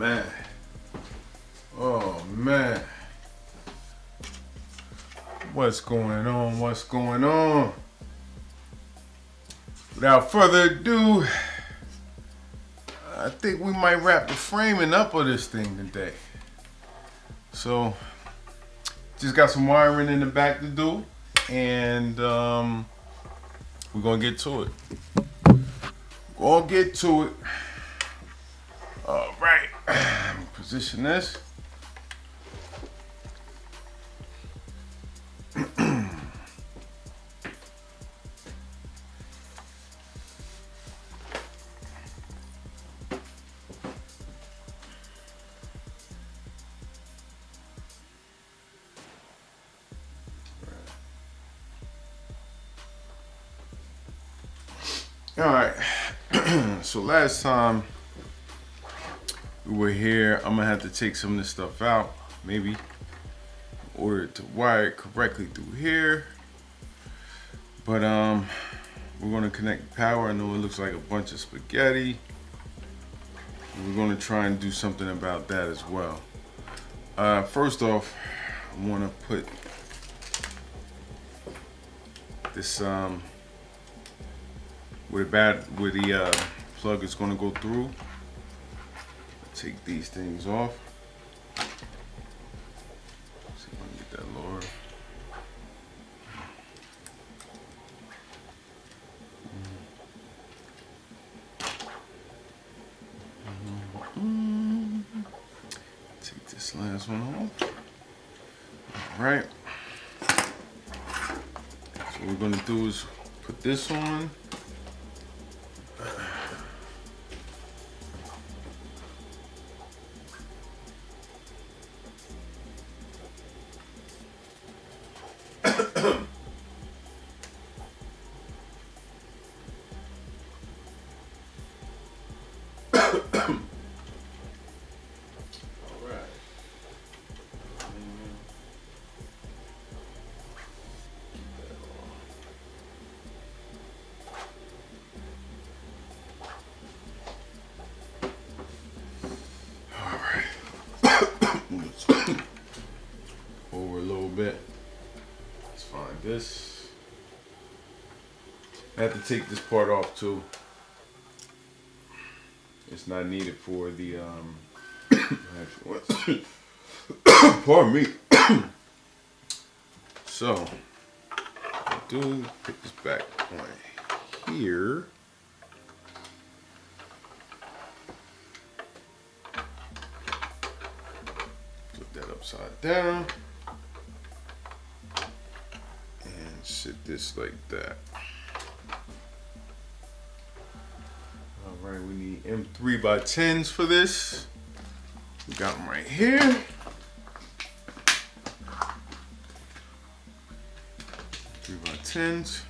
man. Oh man. What's going on? What's going on? Without further ado, I think we might wrap the framing up of this thing today. So, just got some wiring in the back to do, and we're gonna get to it. Gonna get to it. All right, position this. All right, so last time we were here, I'm gonna have to take some of this stuff out, maybe in order to wire it correctly through here. But we're gonna connect power. I know it looks like a bunch of spaghetti. We're gonna try and do something about that as well. First off, I wanna put this where the plug is going to go through. Take these things off. See if I can get that lower. Take this last one off. All right. So what we're going to do is put this on. Over a little bit. Let's find this. I have to take this part off too. It's not needed for the pardon me. So I do put this back on here. Put that upside down. Sit this like that. All right, we need M3x10s for this. We got them right here. 3x10s.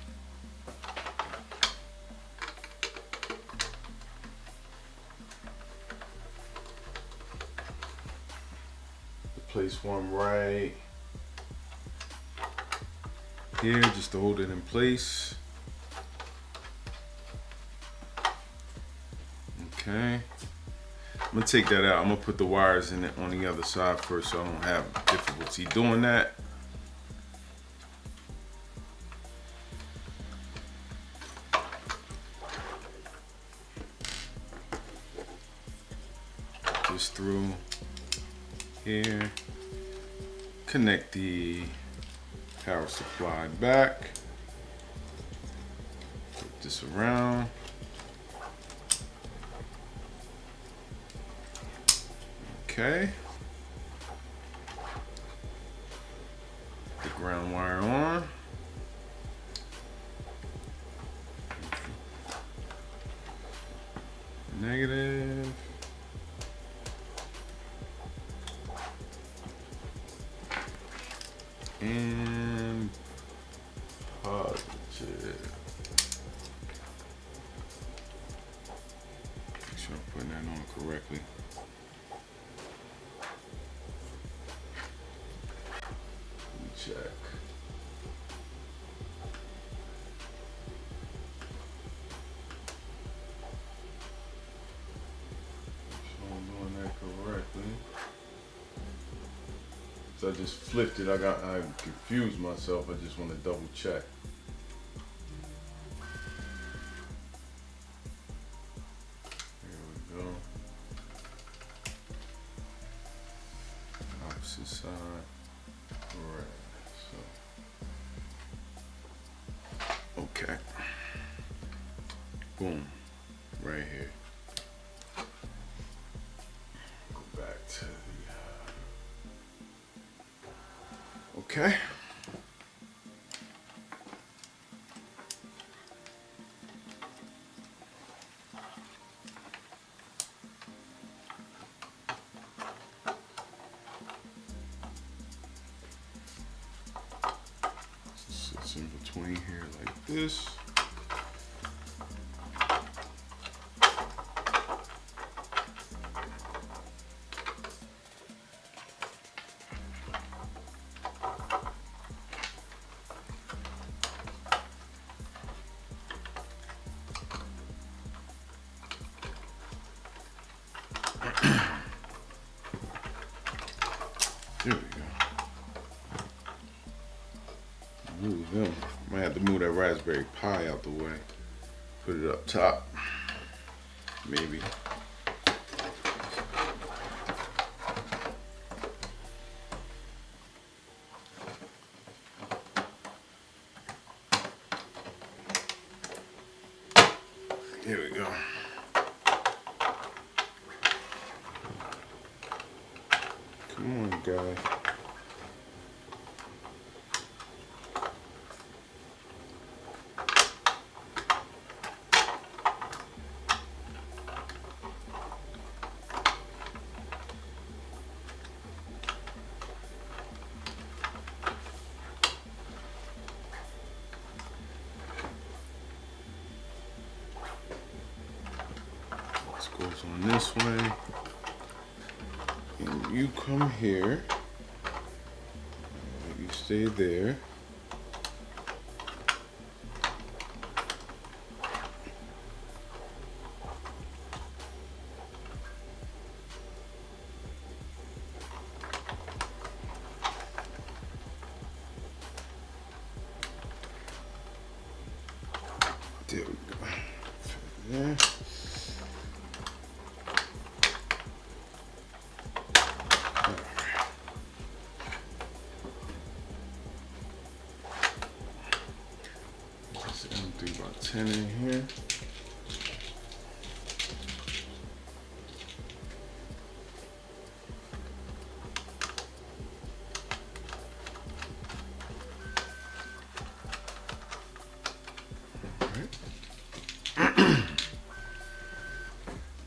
Place one right here just to hold it in place. Okay, I'm gonna take that out. I'm gonna put the wires in it on the other side first so I don't have difficulty doing that. Just through here, connect the power supply back, put this around. Okay. The ground wire on. Negative. And positive. Make sure I'm putting that on correctly. Check. Make sure I'm doing that correct. I just flipped it. I confused myself. I just want to double check. There we go. Opposite side. Right. So. Okay. Boom. Right here. Go back to the. Okay. Sits in between here like this. There we go. Move them. Might have to move that Raspberry Pi out the way. Put it up top. Maybe. Here we go. Come on, guys. This goes on this way. And you come here. You stay there. There we go. There. Do about 10 in here. All right.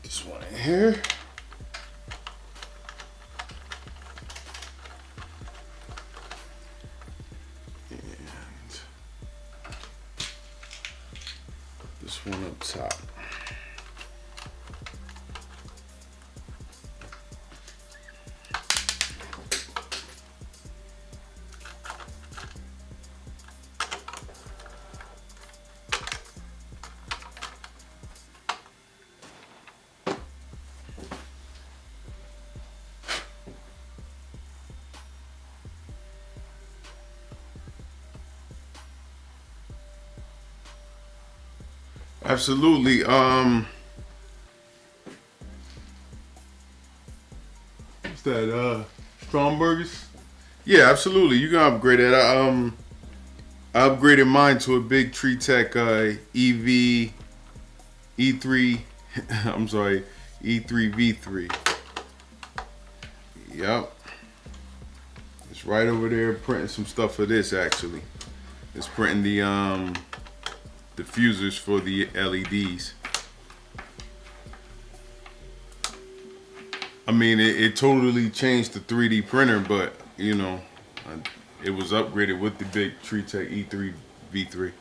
This one in here. This one up top. Absolutely. What's that? Stromberg's? Yeah, absolutely. You can upgrade it. I upgraded mine to a Bigtreetech EV E3. I'm sorry, E3 V3. Yep. It's right over there printing some stuff for this actually. It's printing the diffusers for the LEDs. I mean, it totally changed the 3D printer, but you know, it was upgraded with the Bigtreetech E3 V3.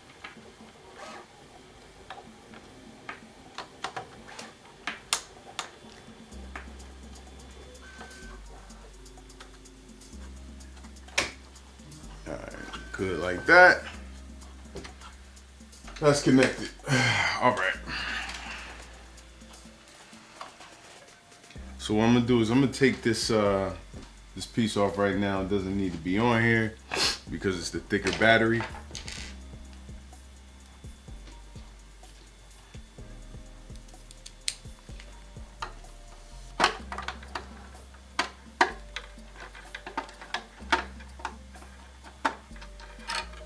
All right, good like that. That's connected. All right. So what I'm gonna do is I'm gonna take this this piece off right now. It doesn't need to be on here because it's the thicker battery.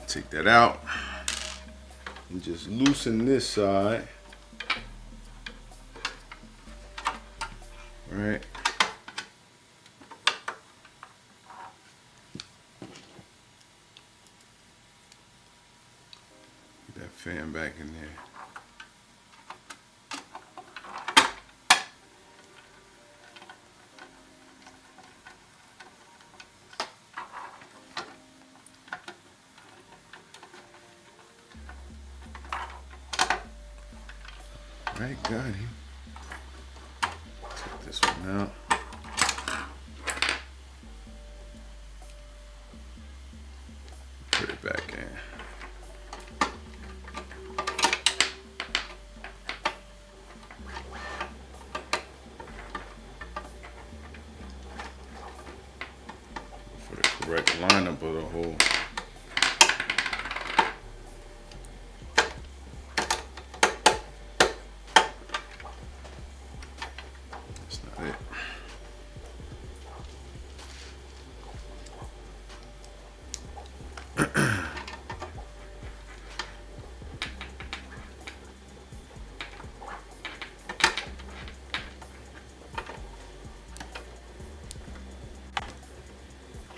Take that out and just loosen this side. All right. Get that fan back in there. All right, got him. Take this one out. Put it back in. For the correct lineup of the hole.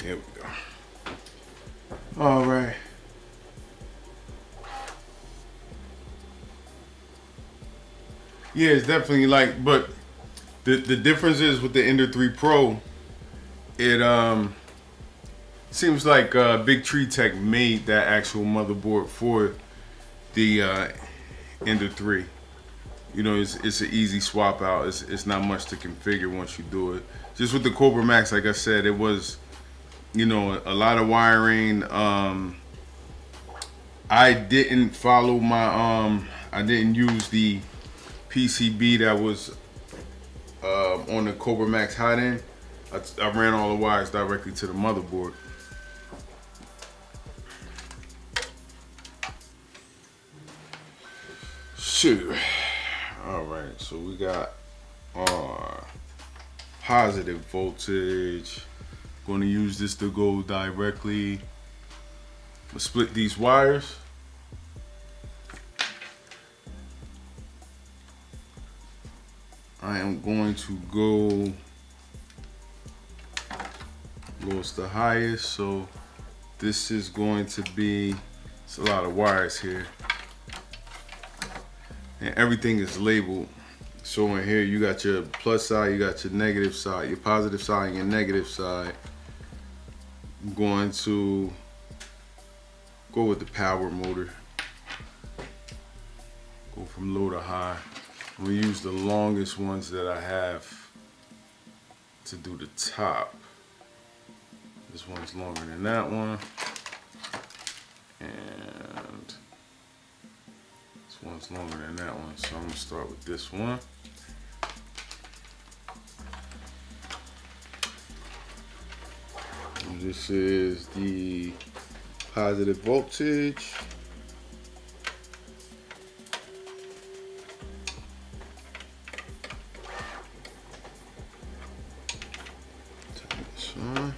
Here we go. All right. Yeah, it's definitely like, but the difference is with the Ender 3 Pro, it seems like Bigtreetech made that actual motherboard for the Ender 3. You know, it's an easy swap out. It's not much to configure once you do it. Just with the Cobra Max, like I said, it was, you know, a lot of wiring. I didn't follow my I didn't use the PCB that was on the Cobra Max hot end. I ran all the wires directly to the motherboard. Shoot. All right, so we got our positive voltage. Going to use this to go directly. I'll split these wires. I am going to go lowest to highest. So this is going to be, it's a lot of wires here. And everything is labeled. So in here you got your plus side, you got your negative side, your positive side and your negative side. I'm going to go with the power motor. Go from low to high. I'm gonna use the longest ones that I have to do the top. This one's longer than that one. And this one's longer than that one. So I'm gonna start with this one. And this is the positive voltage. Turn this on.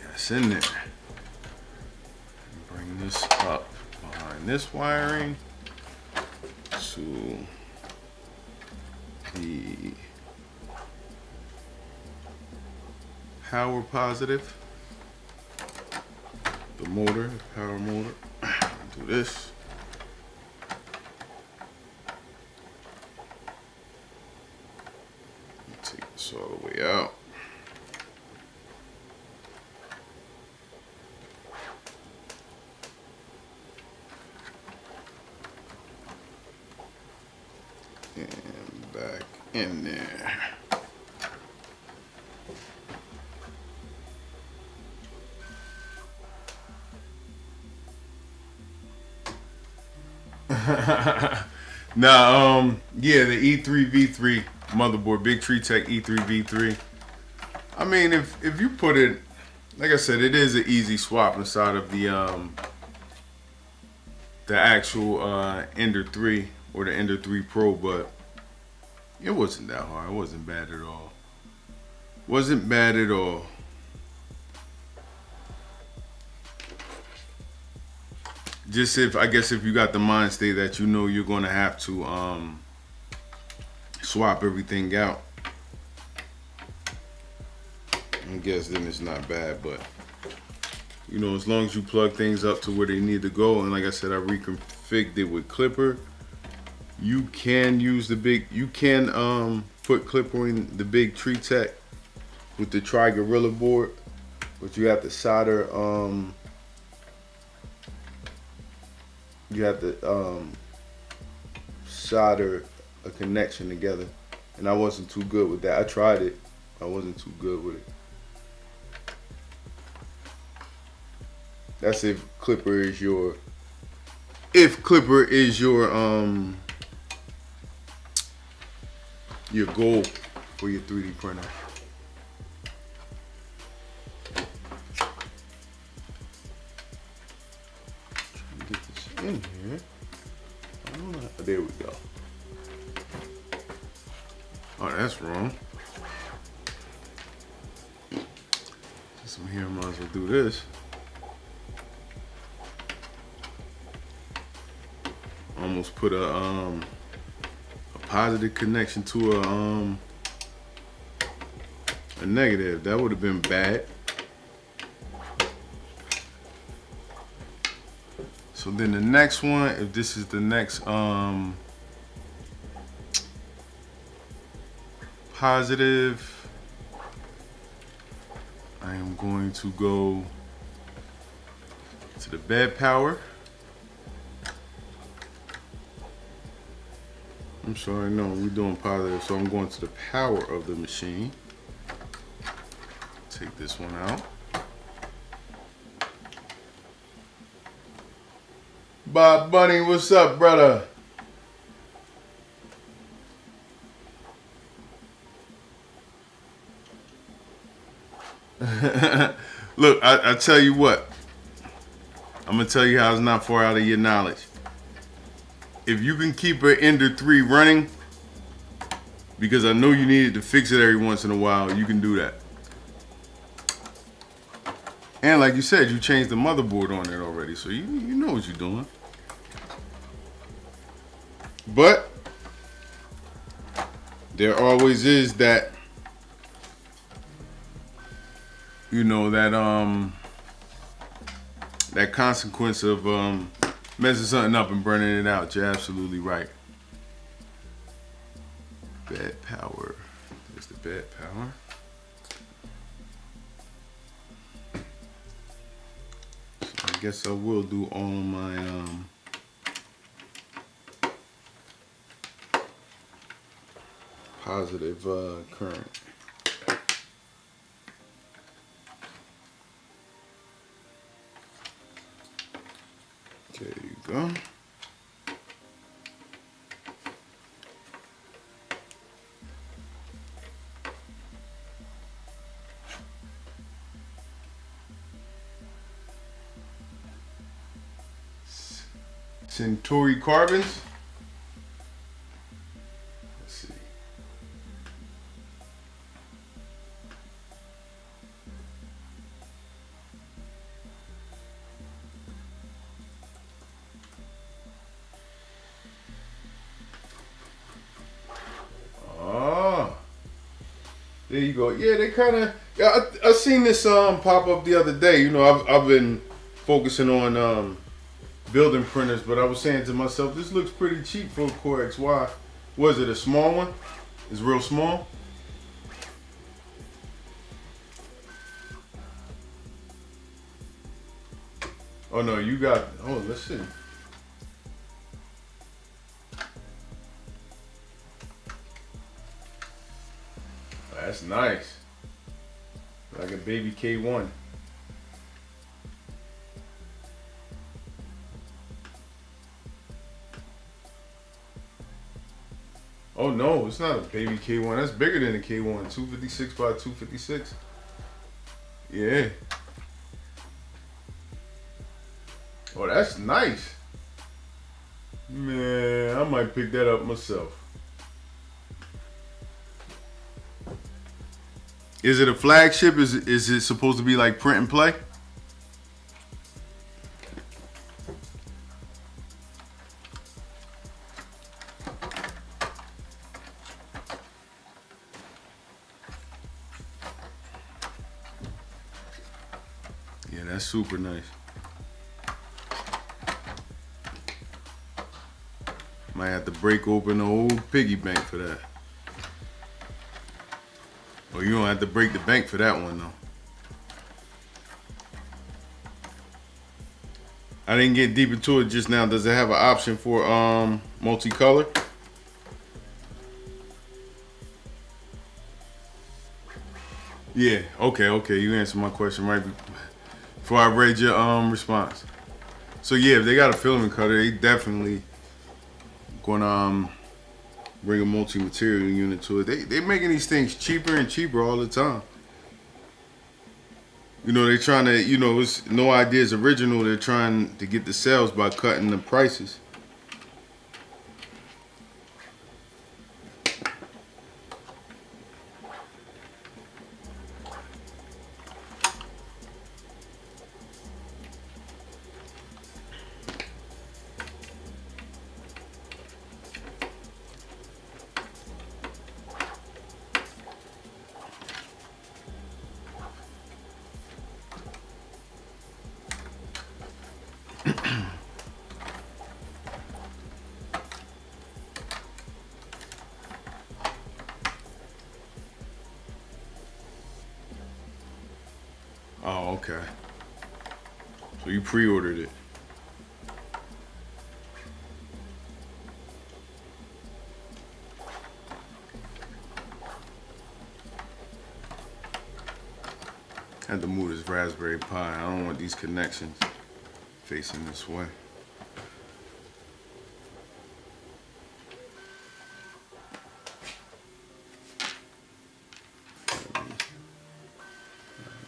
That's in there. Bring this up behind this wiring to the power positive, the motor, the power motor. Do this. Take this all the way out. And back in there. Now, yeah, the E3 V3 motherboard, Bigtreetech E3V3. I mean, if you put it, like I said, it is an easy swap inside of the actual Ender 3 or the Ender 3 Pro, but it wasn't that hard. It wasn't bad at all. Wasn't bad at all. Just I guess if you got the mind state that you know you're gonna have to swap everything out, I guess then it's not bad. But you know, as long as you plug things up to where they need to go, and like I said, I reconfigured it with Clipper. You can use the put Clipper in the Bigtreetech with the Tri-Gorilla board, but you have to solder solder a connection together, and I wasn't too good with that. I tried it, I wasn't too good with it. That's if Clipper is your goal for your 3D printer. Trying to get this in here. I don't know. There we go. Oh, that's wrong. Since I'm here, I might as well do this. Almost put a positive connection to a negative. That would have been bad. So then the next one, if this is the next positive, I am going to go to the bed power. I'm sorry, no, we're doing positive, so I'm going to the power of the machine. Take this one out. Bob Bunny, what's up, brother? Look, I tell you what. I'm gonna tell you how it's not far out of your knowledge. If you can keep an Ender 3 running, because I know you needed to fix it every once in a while, you can do that. And like you said, you changed the motherboard on it already, so you know what you're doing. But there always is that, you know, that consequence of messing something up and burning it out. You're absolutely right. Bed power. There's the bed power. So I guess I will do all my positive current. There you go. Centauri carbons. Let's see. Ah, there you go. Yeah, they kind of. Yeah, I seen this pop up the other day. You know, I've been focusing on building printers, but I was saying to myself, this looks pretty cheap for a Core XY. Was it a small one? It's real small. Oh no, you got. Oh, let's see. That's nice. Like a baby K1. Oh no, it's not a baby K1. That's bigger than a K1. 256 by 256. Yeah. Oh, that's nice. Man, I might pick that up myself. Is it a flagship? Is it supposed to be like print and play? Yeah, that's super nice. Might have to break open the old piggy bank for that. Well, you don't have to break the bank for that one though. I didn't get deep into it just now. Does it have an option for multicolor? Yeah. Okay. You answered my question right before I read your response. So yeah, if they got a filament cutter, they definitely gonna bring a multi-material unit to it. They making these things cheaper and cheaper all the time. You know, they're trying to, you know, it's no ideas original. They're trying to get the sales by cutting the prices. Oh, okay. So you pre-ordered it. Had to move this Raspberry Pi. I don't want these connections facing this way.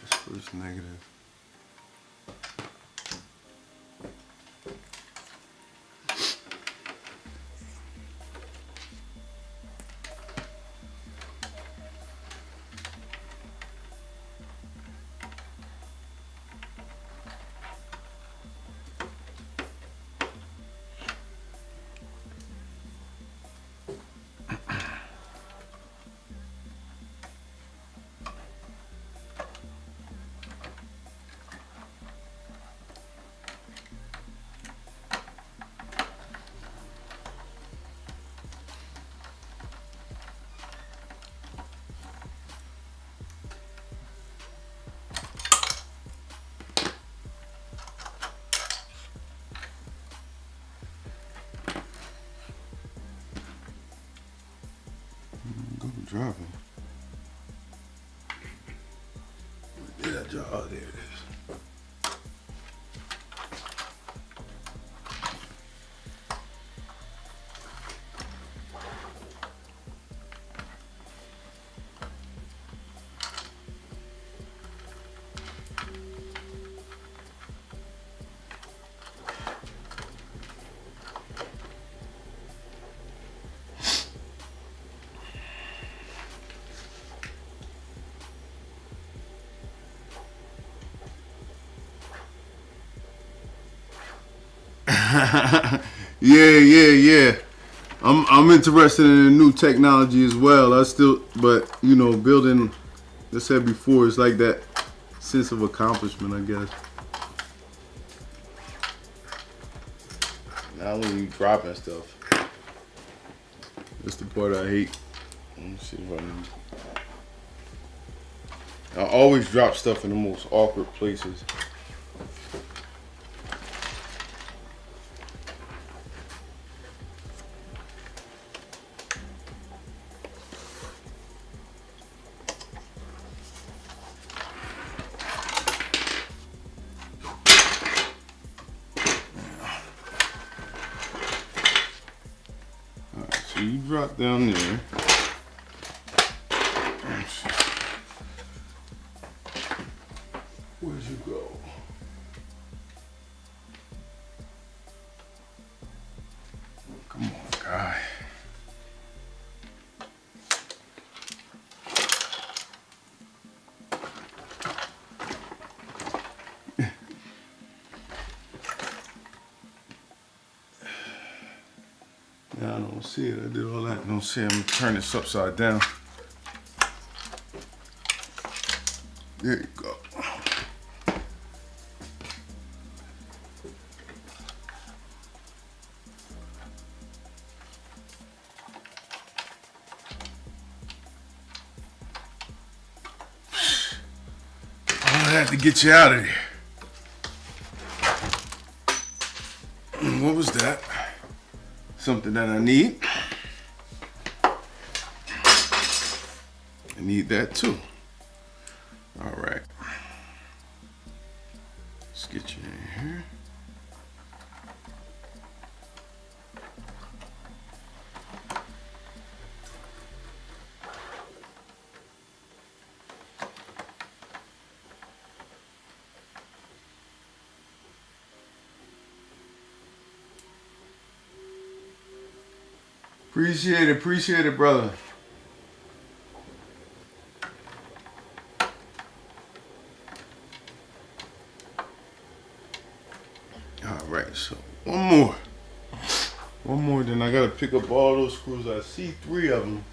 This first negative. Dropping. Where did I drop? Oh, there it is. Yeah. I'm interested in the new technology as well. But you know, building, I said before, it's like that sense of accomplishment, I guess. Not when you dropping stuff. That's the part I hate. Let me see if I always drop stuff in the most awkward places. You drop down there. Where'd you go? Come on, guy. Now I don't see it. I did all that. I don't see it. I'm gonna turn this upside down. There you go. I had to get you out of there. What was that? Something that I need. I need that too. All right. Let's get you in here. Appreciate it, brother. All right, so one more, then I gotta pick up all those screws. I see 3 of them.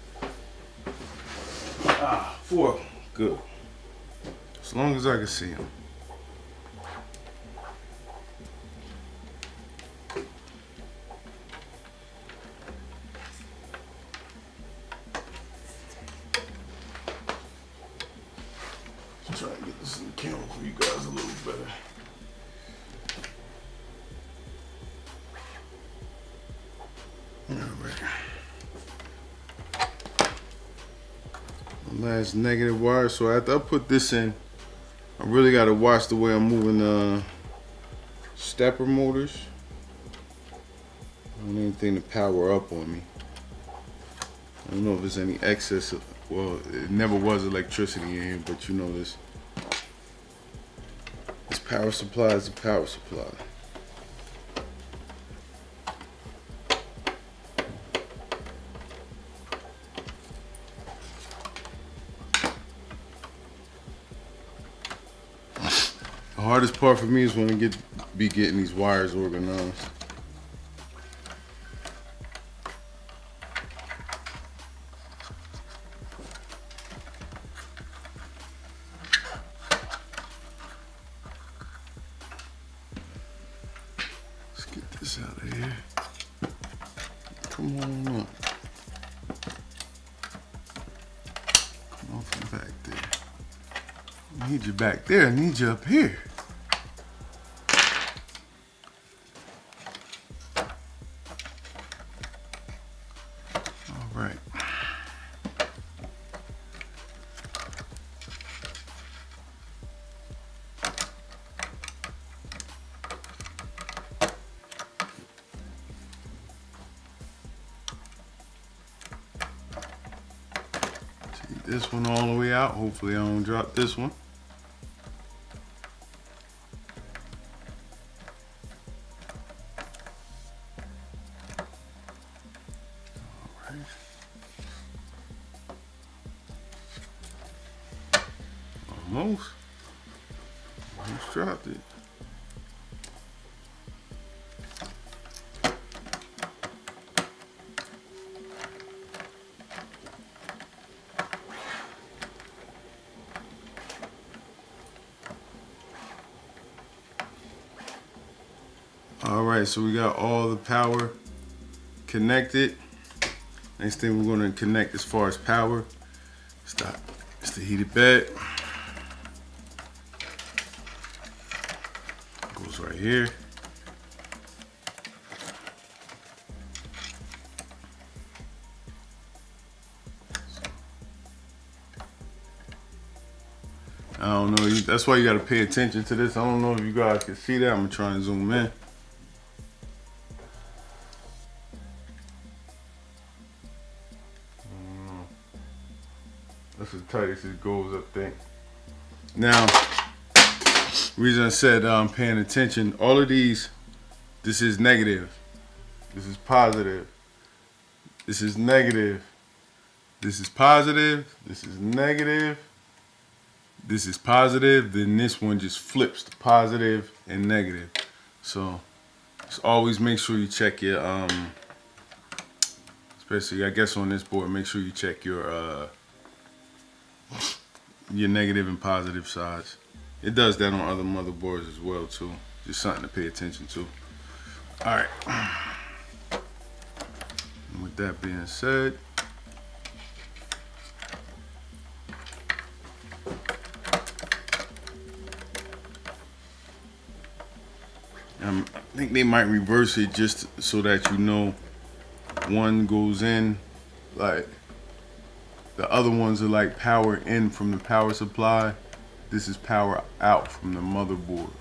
4 of them, good. As long as I can see them. Try to get this in the camera for you guys a little better. All right. One last negative wire. So after I put this in, I really got to watch the way I'm moving stepper motors. I don't need anything to power up on me. I don't know if there's any excess. Well, it never was electricity in here, but you know this. This power supply is a power supply. The hardest part for me is when I be getting these wires organized. This out of here. Come on up. Come on from back there. I need you back there. I need you up here. All right. This one all the way out. Hopefully I don't drop this one. All right. Almost dropped it. All right, so we got all the power connected. Next thing we're going to connect as far as power is the heated bed. Goes right here. I don't know, that's why you got to pay attention to this. I don't know if you guys can see that. I'm gonna try and zoom in. tightest it goes, I think. Now, reason I said paying attention, all of these, this is negative, this is positive, this is negative, this is positive, this is negative, this is positive, then this one just flips to positive and negative. So just always make sure you check your especially I guess on this board, make sure you check your negative and positive sides. It does that on other motherboards as well too. Just something to pay attention to. Alright. With that being said, I think they might reverse it just so that you know one goes in, like the other ones are like power in from the power supply. This is power out from the motherboard.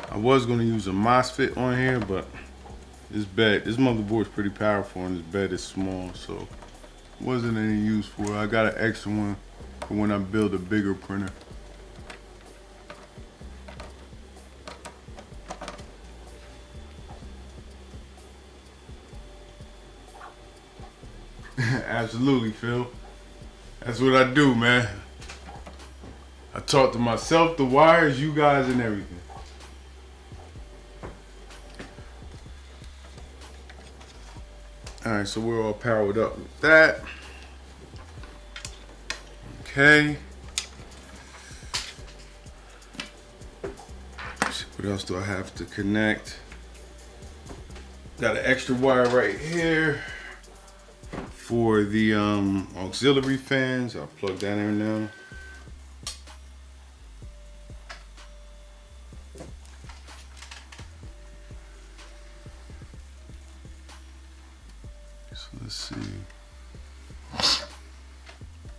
I was gonna use a MOSFET on here, but this motherboard's pretty powerful and this bed is small, so wasn't any use for it. I got an extra one for when I build a bigger printer. Absolutely, Phil. That's what I do, man. I talk to myself, the wires, you guys, and everything. Alright, so we're all powered up with that. Okay. What else do I have to connect? Got an extra wire right here for the auxiliary fans. I'll plug that in now. So let's see.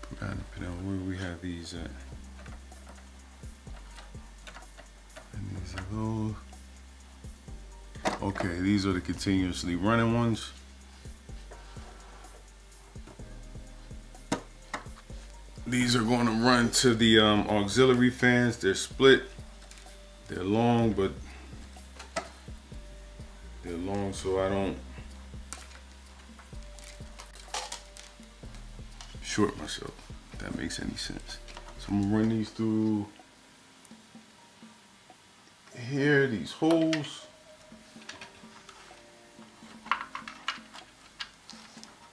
Forgot to put out where we have these at. And these are those. Okay, these are the continuously running ones. These are going to run to the auxiliary fans. They're split. They're long, but they're long so I don't short myself, if that makes any sense. So I'm gonna run these through here, these holes.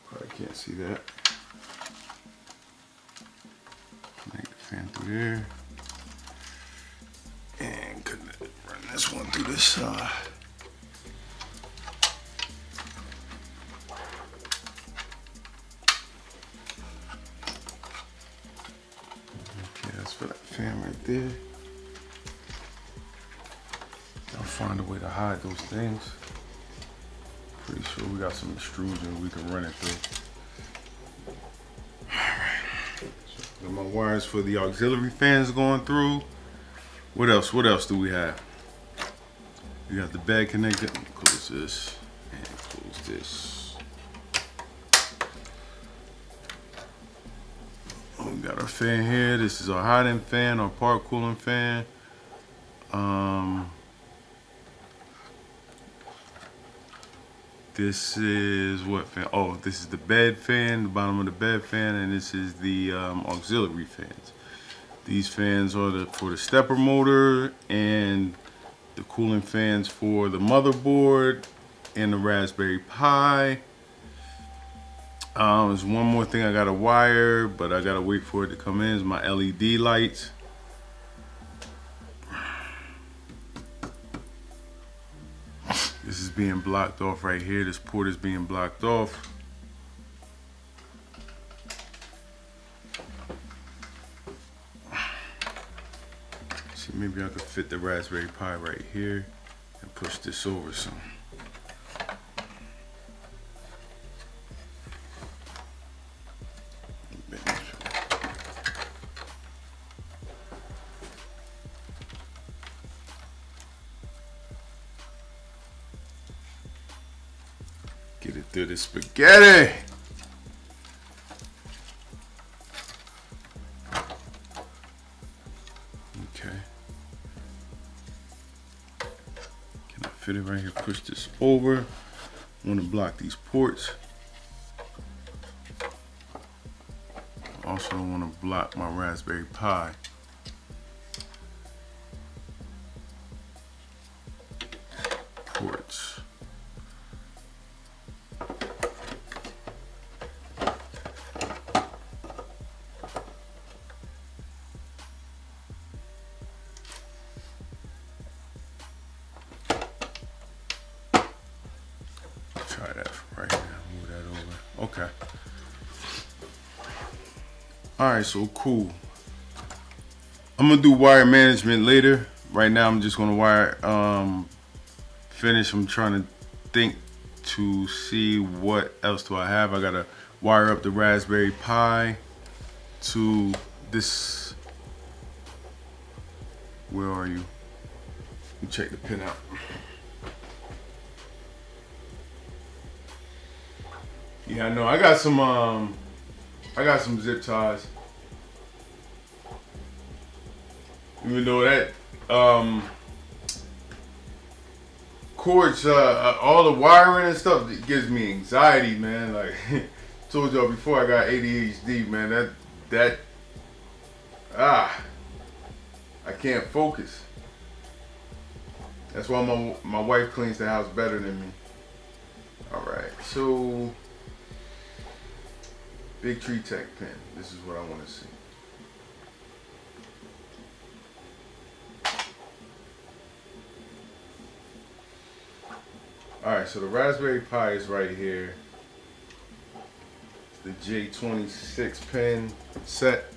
Probably can't see that. Connect the fan through there. And run this one through this side. Okay, that's for that fan right there. I'll find a way to hide those things. Pretty sure we got some extrusion we can run it through. Alright. So got my wires for the auxiliary fans going through. What else? What else do we have? We got the bed connected. Close this and close this. We got our fan here. This is our hot end fan, our part cooling fan. This is what fan? Oh, this is the bed fan, the bottom of the bed fan, and this is the auxiliary fans. These fans are for the stepper motor and the cooling fans for the motherboard and the Raspberry Pi. There's one more thing I gotta wire, but I gotta wait for it to come in. Is my LED lights. This is being blocked off right here. This port is being blocked off. See, maybe I could fit the Raspberry Pi right here and push this over some. Get it through the spaghetti. Okay. Can I fit it right here? Push this over. I want to block these ports. Also, I want to block my Raspberry Pi. Ports. Try that right now. Move that over. Okay. Alright, so cool. I'm gonna do wire management later. Right now I'm just gonna wire finish. I'm trying to think to see what else do I have. I gotta wire up the Raspberry Pi to this. Where are you? Let me check the pin out. Yeah, I know. I got some zip ties. Even though that cords, all the wiring and stuff, it gives me anxiety, man. Like told y'all before, I got ADHD, man. I can't focus. That's why my wife cleans the house better than me. All right, so Bigtreetech pen. This is what I want to see. Alright, so the Raspberry Pi is right here. It's the J26 pin set,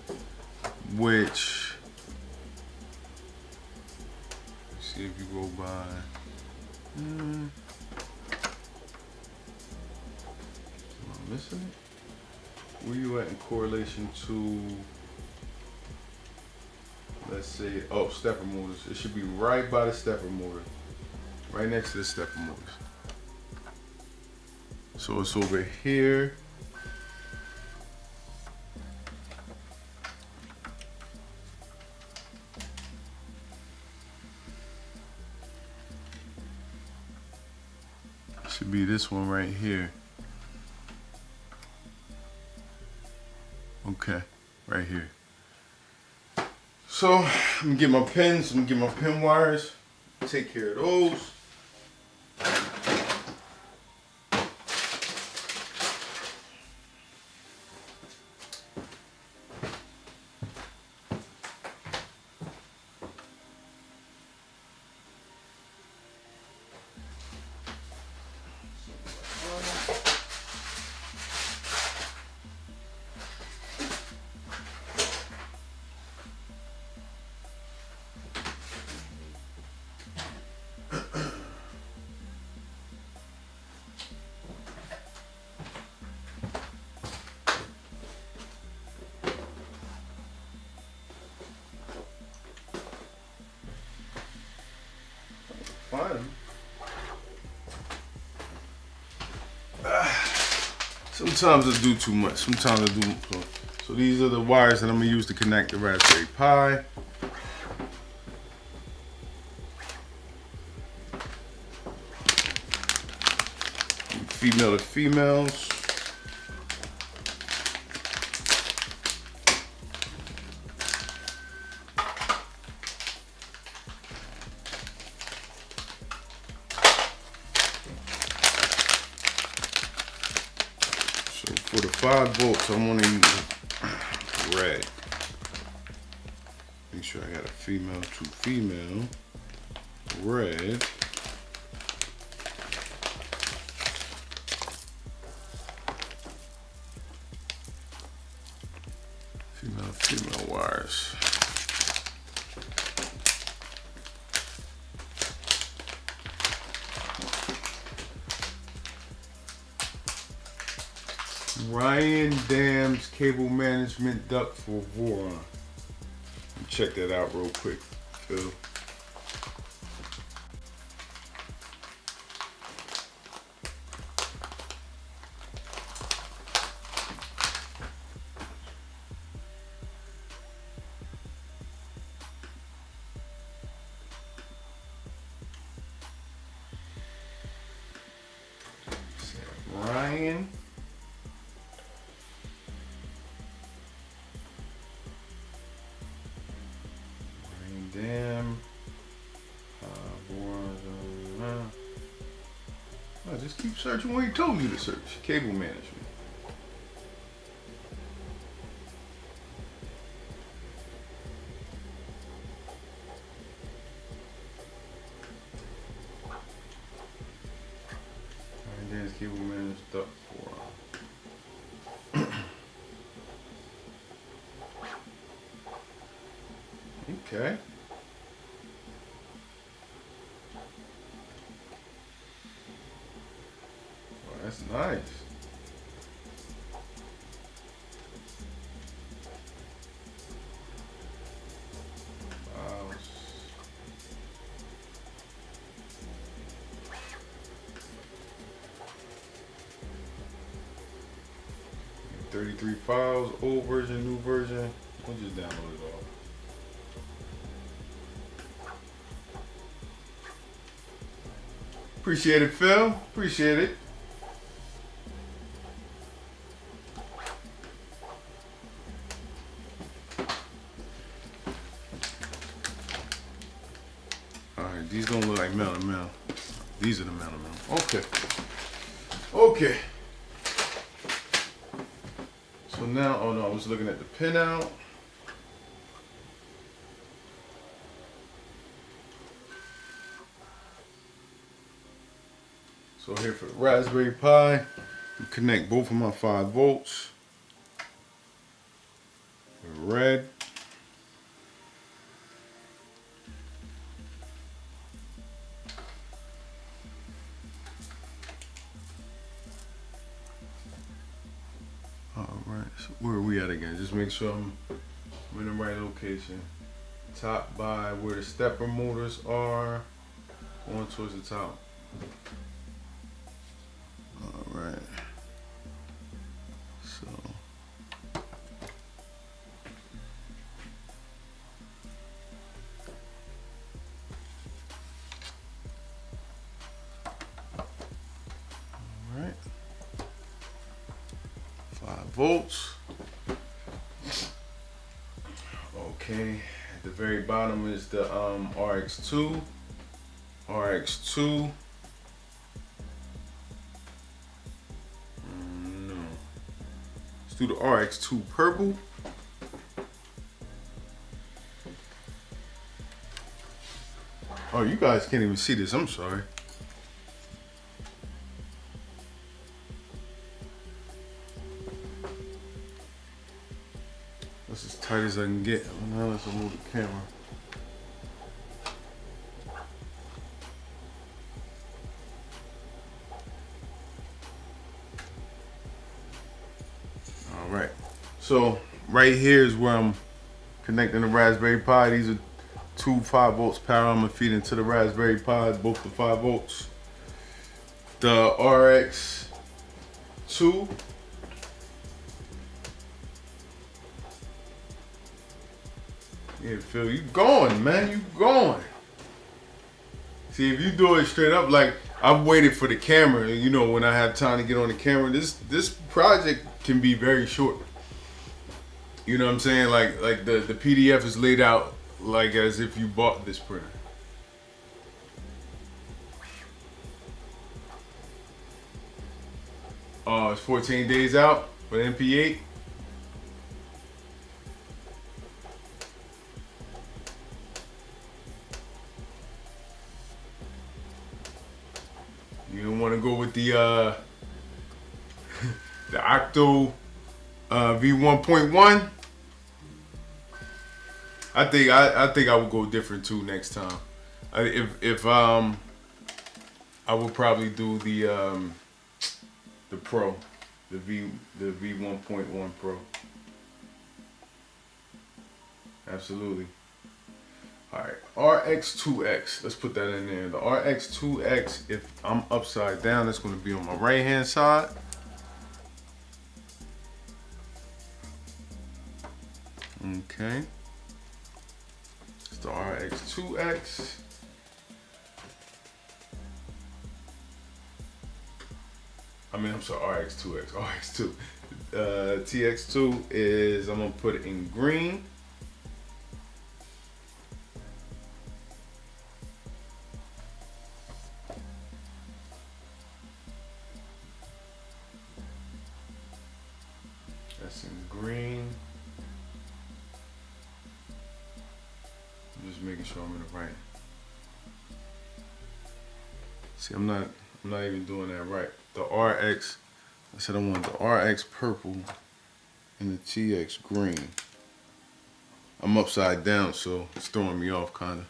which, let's see if you go by. Am I missing it? Where you at in correlation to, let's say, oh, stepper motors. It should be right by the stepper motor. Right next to the stepper motors. So it's over here. Should be this one right here. Okay, right here. So I'm gonna get my pins, I'm gonna get my pin wires, take care of those. Fine. Sometimes I do too much. Sometimes I do. So these are the wires that I'm gonna use to connect the Raspberry Pi. Female to females. For the 5 volts, I want to use red. Make sure I got a female to female. Red. Female to female wires. Ryan Dam's cable management duct for Voron. Check that out real quick, Phil. Ryan. Damn. Just keep searching where he told you to search. Cable management. And there's cable management stuff for. Okay. That's nice. Wow. 33 files, old version, new version. I'll just download it all. Appreciate it, Phil. Appreciate it. Alright, these don't look like metal metal. These are the metal metal. Okay. Okay. So now, oh no, I was looking at the pinout. So here for the Raspberry Pi, we connect both of my 5 volts. Red. All right, so where are we at again? Just make sure I'm in the right location. Top by where the stepper motors are, going towards the top. All right. So. All right. 5 volts. Okay. At the very bottom is the RX2. RX2. No. Let's do the RX2 purple. Oh, you guys can't even see this. I'm sorry. That's as tight as I can get. Now let's move the camera. All right. So right here is where I'm connecting the Raspberry Pi. These are 2 5 volts power I'm gonna feed into the Raspberry Pi, both the 5 volts. The RX2. Yeah, Phil, you going, man, you going. See, if you do it straight up, like I've waited for the camera, you know, when I have time to get on the camera, this project can be very short. You know what I'm saying? Like the PDF is laid out like as if you bought this printer. Oh, it's 14 days out for the MP8. You don't want to go with the the Octo V1.1. I think I would go different too next time. If I would probably do the Pro, the V1.1 Pro. Absolutely. All right, RX2X. Let's put that in there. The RX2X. If I'm upside down, it's going to be on my right hand side. Okay. It's the RX2X. I mean, I'm sorry, RX2X, RX2. TX2 is, I'm gonna put it in green. That's in green. I'm just making sure I'm in the right. See, I'm not even doing that right. The RX, I said I want the RX purple and the TX green. I'm upside down, so it's throwing me off kinda.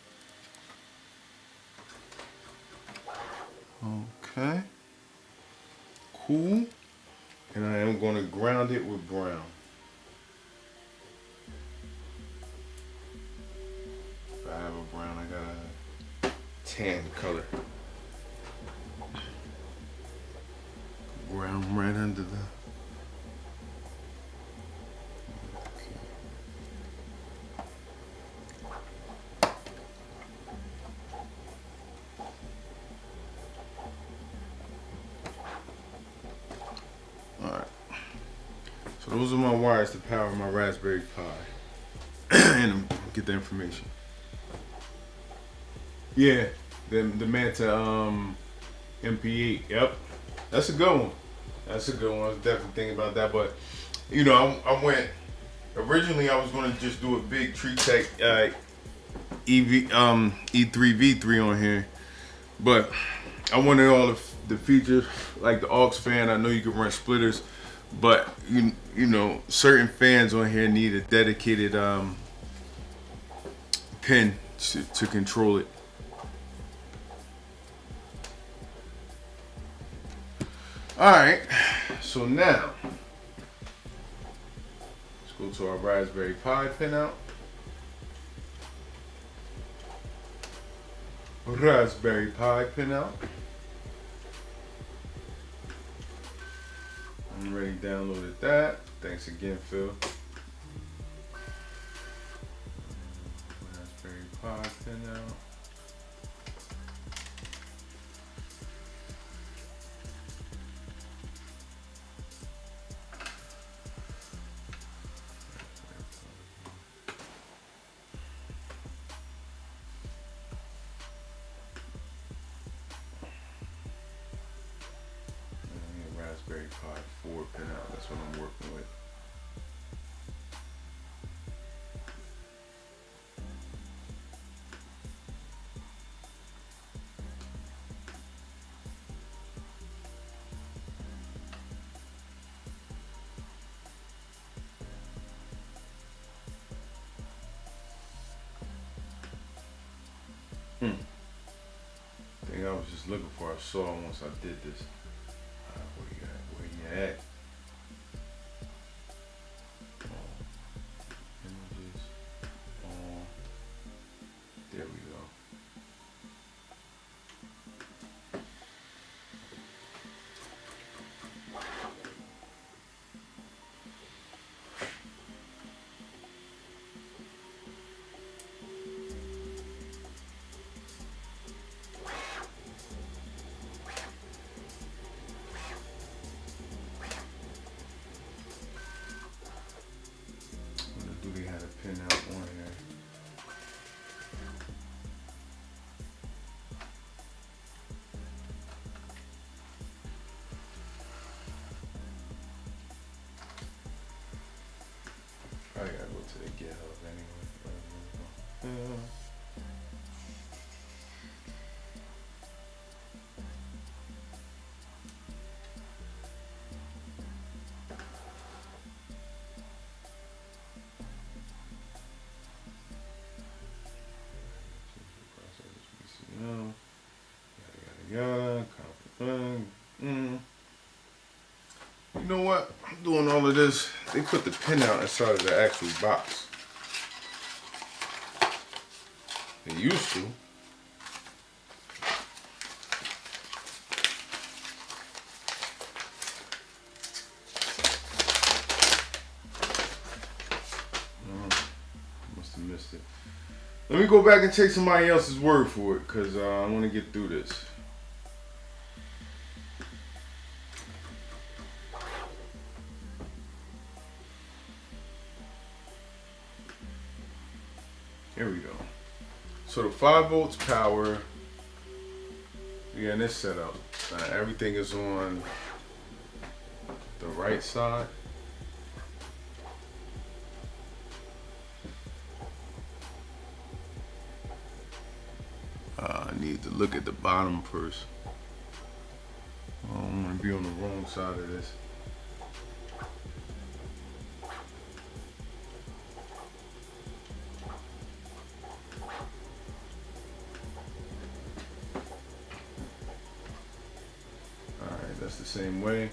Okay. Cool. And I am gonna ground it with brown. If I have a brown, I got a tan color. Brown right under the. Alright. So those are my wires to power my Raspberry Pi. And get the information. Yeah, the Manta MP8. Yep. That's a good one. That's a good one. I was definitely thinking about that, but you know, I went. Originally, I was going to just do a Bigtreetech E3V3 on here, but I wanted all the features like the aux fan. I know you can run splitters, but you know certain fans on here need a dedicated pin to control it. All right, so now let's go to our Raspberry Pi pinout. Raspberry Pi pinout. I'm already downloaded that. Thanks again, Phil. Raspberry Pi pinout. Raspberry Pi 4 pinout. That's what I'm working with. Thing I was just looking for, I saw once I did this. Where you at? Images. There we go. Do they have a pin out on here? I gotta go to the GitHub anyway. You know what? I'm doing all of this. They put the pin out inside of the actual box. They used to. Must have missed it. Let me go back and take somebody else's word for it, because I want to get through this. Here we go. So the 5 volts power, in this setup, everything is on the right side. I need to look at the bottom first. I don't want to be on the wrong side of this. Alright, that's the same way.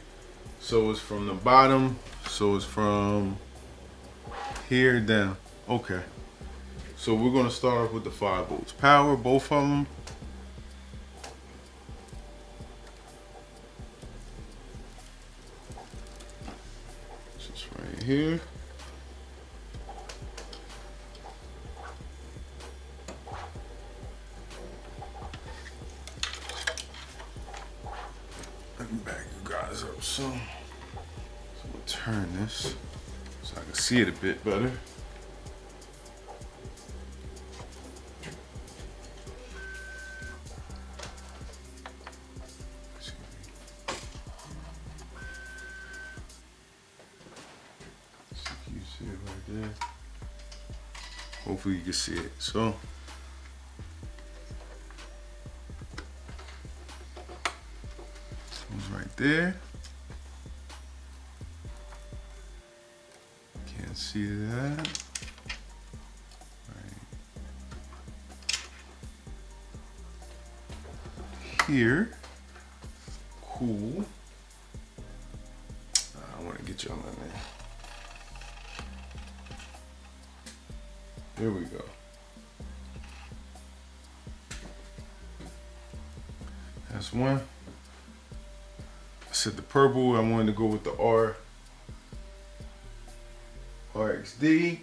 So it's from the bottom, so it's from here down. Okay. So we're going to start off with the 5 volts power, both of them. Just right here. Let me back you guys up so we'll turn this so I can see it a bit better. Hopefully you can see it. So it's right there. Can't see that. Right here. Cool. I want to get y'all in there. There we go. That's one. I said the purple, I wanted to go with the RXD.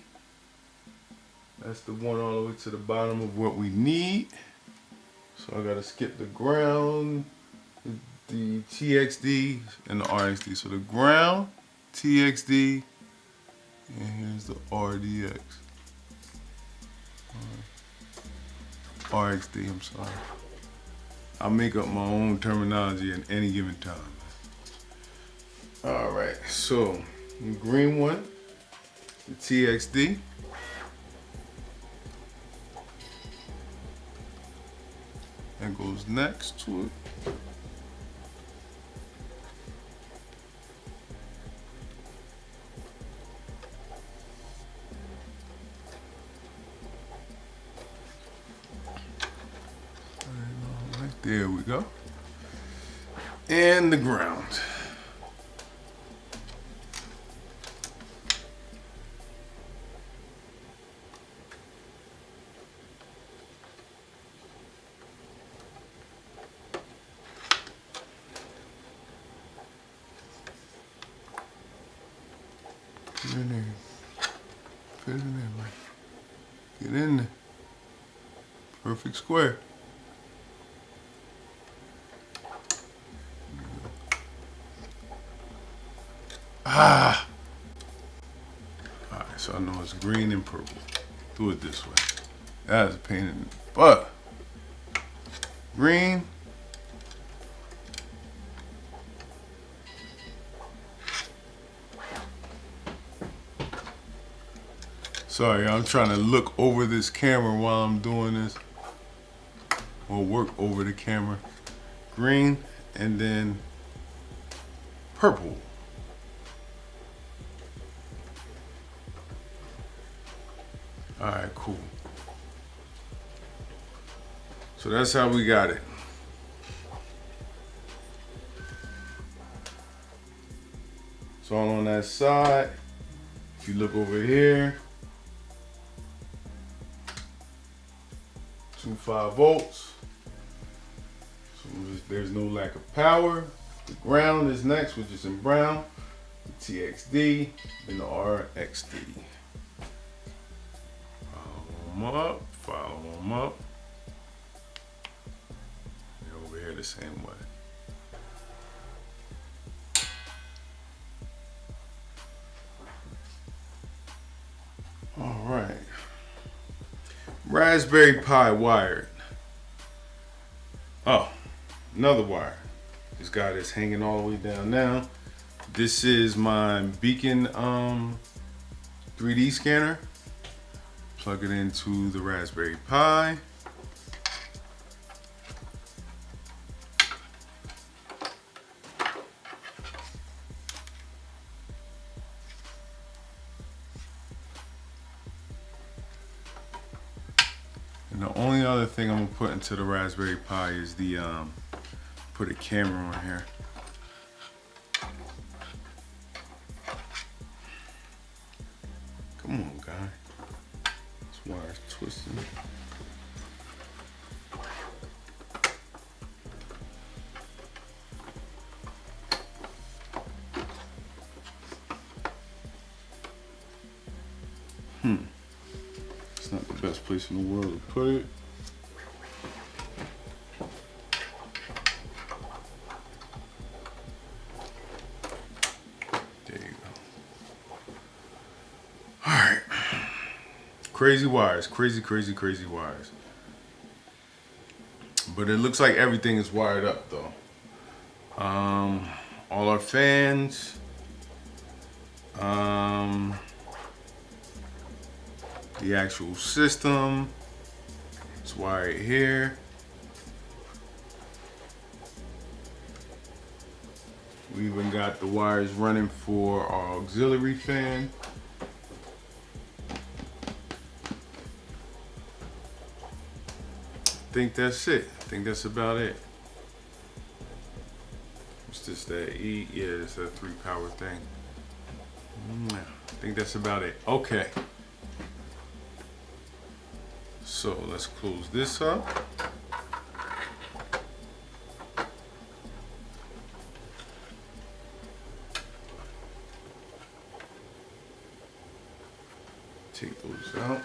That's the one all the way to the bottom of what we need. So I gotta skip the ground, the TXD, and the RXD. So the ground, TXD, and here's the RDX. RXD, I'm sorry. I'll make up my own terminology at any given time. All right, so the green one, the TXD. That goes next to it. There we go. And the ground. Get in there. Fit in there, man. Get in there. Perfect square. Ah! Alright, so I know it's green and purple. Do it this way. That is a pain in the butt. Green. Sorry, I'm trying to look over this camera while I'm doing this. Or work over the camera. Green and then purple. All right, cool. So that's how we got it. It's all on that side. If you look over here, 2.5 volts. So there's no lack of power. The ground is next, which is in brown. The TXD and the RXD. Follow them up. They're over here the same way. All right. Raspberry Pi wired. Oh, another wire. This guy that's hanging all the way down now. This is my Beacon 3D scanner. Plug it into the Raspberry Pi. And the only other thing I'm gonna put into the Raspberry Pi is the put a camera on here. Come on, guy. This wire's twisting. It's not the best place in the world to put it. There you go. All right. Crazy wires, crazy wires. But it looks like everything is wired up though. All our fans. The actual system. It's wired here. We even got the wires running for our auxiliary fan. I think that's it. I think that's about it. What's this, that E? Yeah, it's that 3 power thing. I think that's about it. Okay. So let's close this up. Take those out.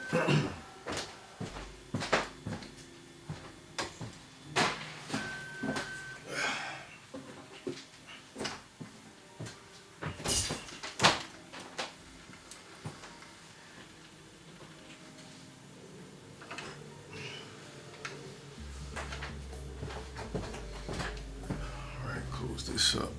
Close this up.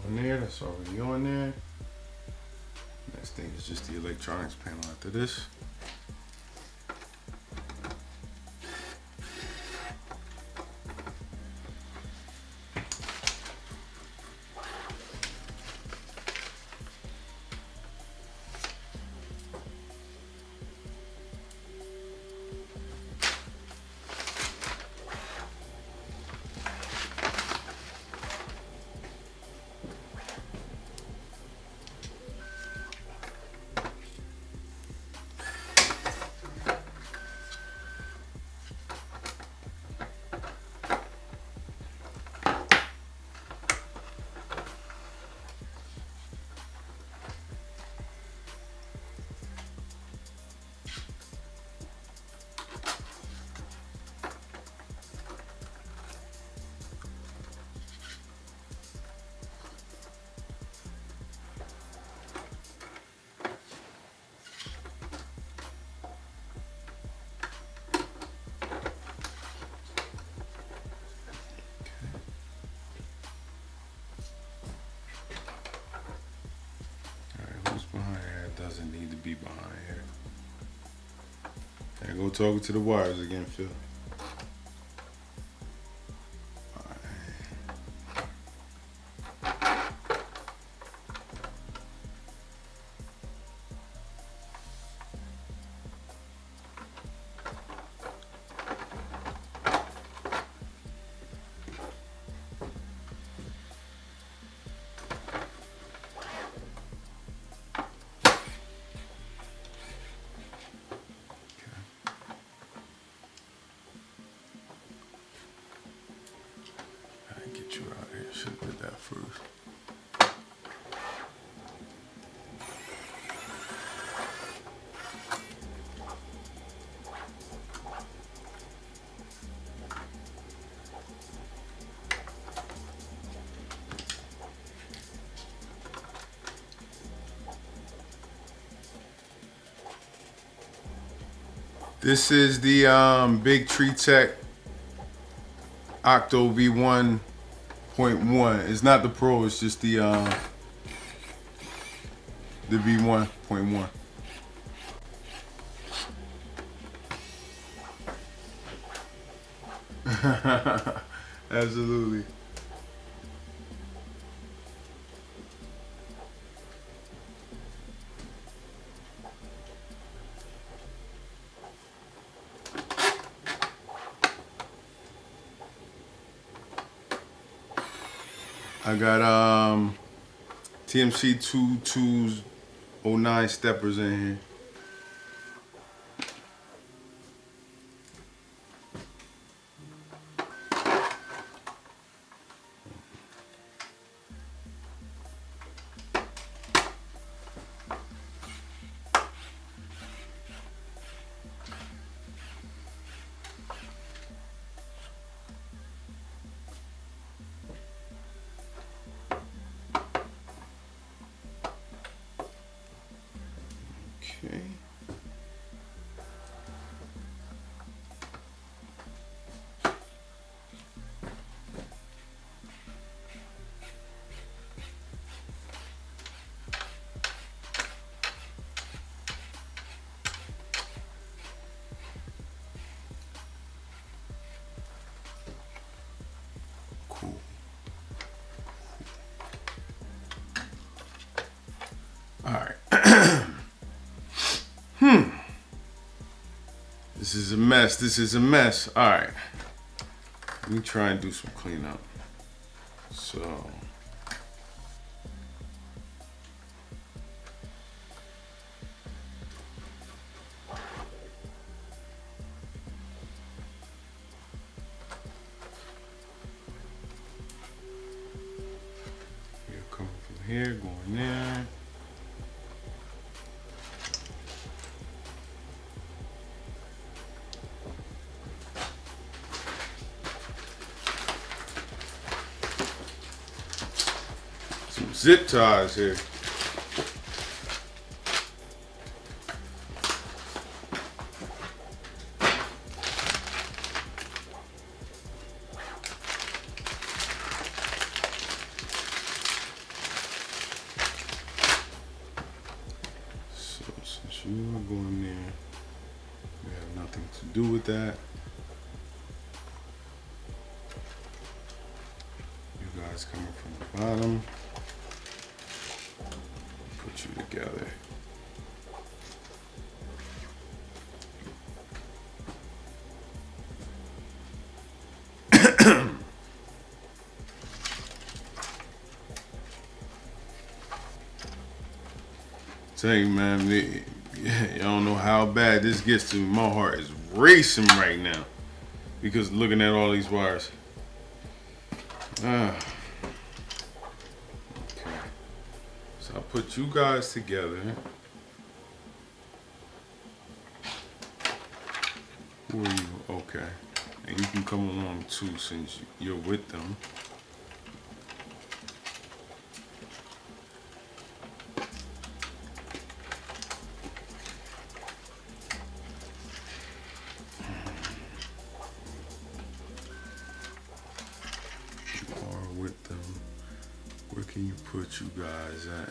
On there, that's already on there. Next thing is just the electronics panel after this. Doesn't need to be behind here. And go talking to the wires again, Phil. Should put that first. This is the Bigtreetech Octo V1.1. It's not the Pro, it's just the V1.1. Absolutely. I got TMC 2209 steppers in here. Okay. Cool. All right. This is a mess. This is a mess. All right. Let me try and do some cleanup. So. You're coming from here, going there. Some zip ties here. So since you are going there, we have nothing to do with that. You guys coming from the bottom. Put you together. Tell you, man, you don't know how bad this gets to me. My heart is racing right now because looking at all these wires. Okay. So I put you guys together. Who are you? Okay. And you can come along too since you're with them. With them, where can you put you guys at?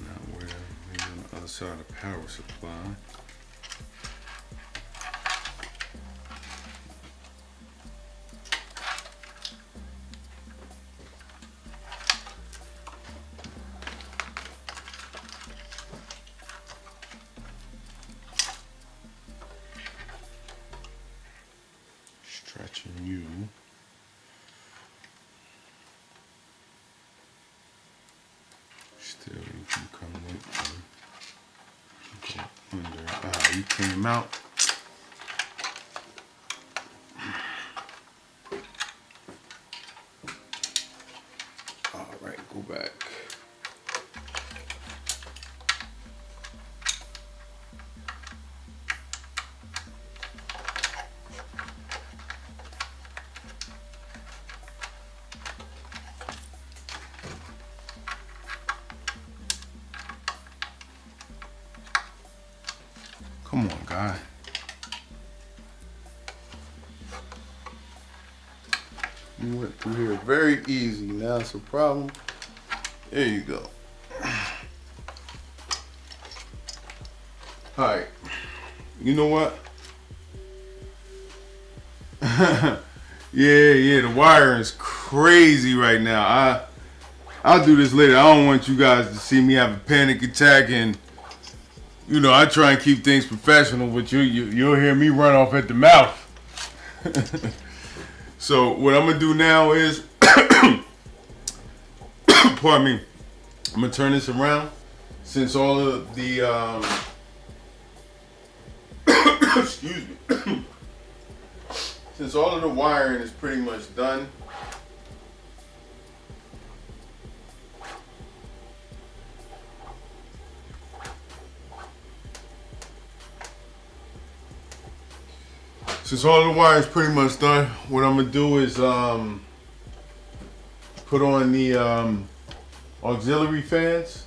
Not where, maybe on the other side of the power supply. Stretching you. Still, you can come with me. You came out. All right, go back. Come on, guy. You went through here very easy. Now it's a problem. There you go. All right. You know what? Yeah, the wiring is crazy right now. I'll do this later. I don't want you guys to see me have a panic attack, and you know, I try and keep things professional, but you'll hear me run off at the mouth. So what I'm gonna do now is, pardon me, I'm gonna turn this around. Since all of the, excuse me, since all of the wiring is pretty much done, what I'm gonna do is put on the auxiliary fans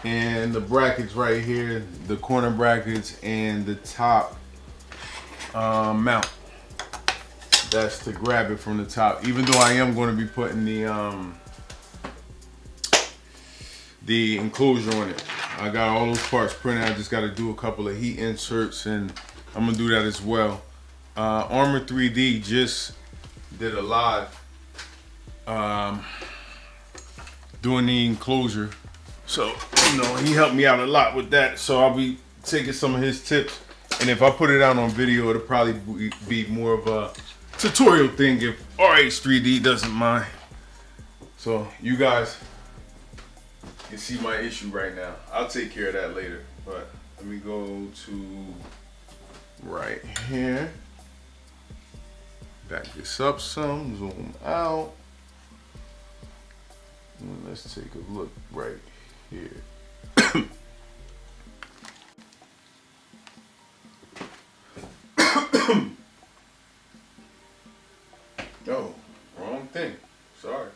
and the brackets right here, the corner brackets and the top mount. That's to grab it from the top. Even though I am going to be putting the enclosure on it. I got all those parts printed. I just got to do a couple of heat inserts, and I'm gonna do that as well. Armor 3D just did a live doing the enclosure, so you know he helped me out a lot with that. So I'll be taking some of his tips, and if I put it out on video, it'll probably be more of a tutorial thing if RH3D doesn't mind. So you guys can see my issue right now. I'll take care of that later, but let me go to right here. Back this up some, zoom out. And let's take a look right here. Oh, wrong thing. Sorry.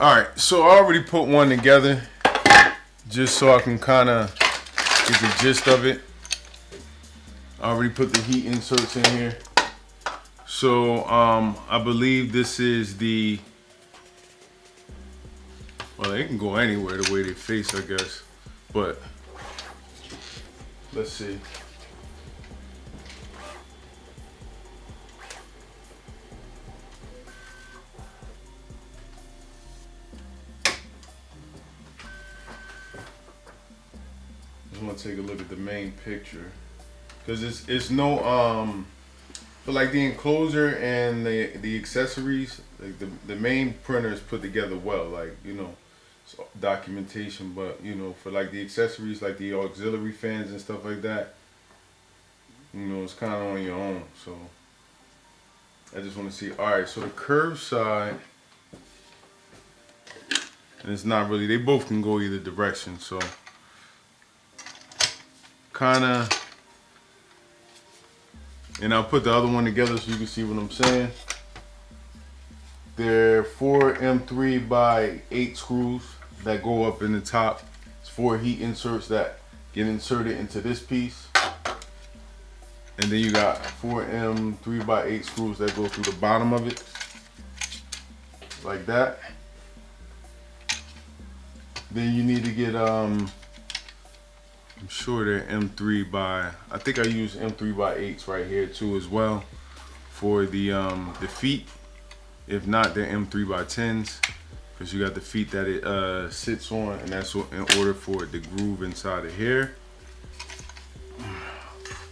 Alright, so I already put one together just so I can kind of get the gist of it. I already put the heat inserts in here. So I believe this is the, well, they can go anywhere the way they face, I guess, but let's see. Just want to take a look at the main picture, because it's no but like the enclosure and the accessories, like the main printer is put together well, like, you know, it's documentation, but you know, for like the accessories, like the auxiliary fans and stuff like that, you know, it's kind of on your own. So I just want to see. All right, so the curved side, and it's not really, they both can go either direction, so kind of. And I'll put the other one together so you can see what I'm saying. They're 4 M3 by 8 screws that go up in the top. It's 4 heat inserts that get inserted into this piece. And then you got 4 M3 by 8 screws that go through the bottom of it. Like that. Then you need to get I'm sure they're M3 by, I think I use M3 by 8s right here too as well for the feet. If not, they're M3 by 10s, because you got the feet that it sits on, and that's in order for it to groove inside of here.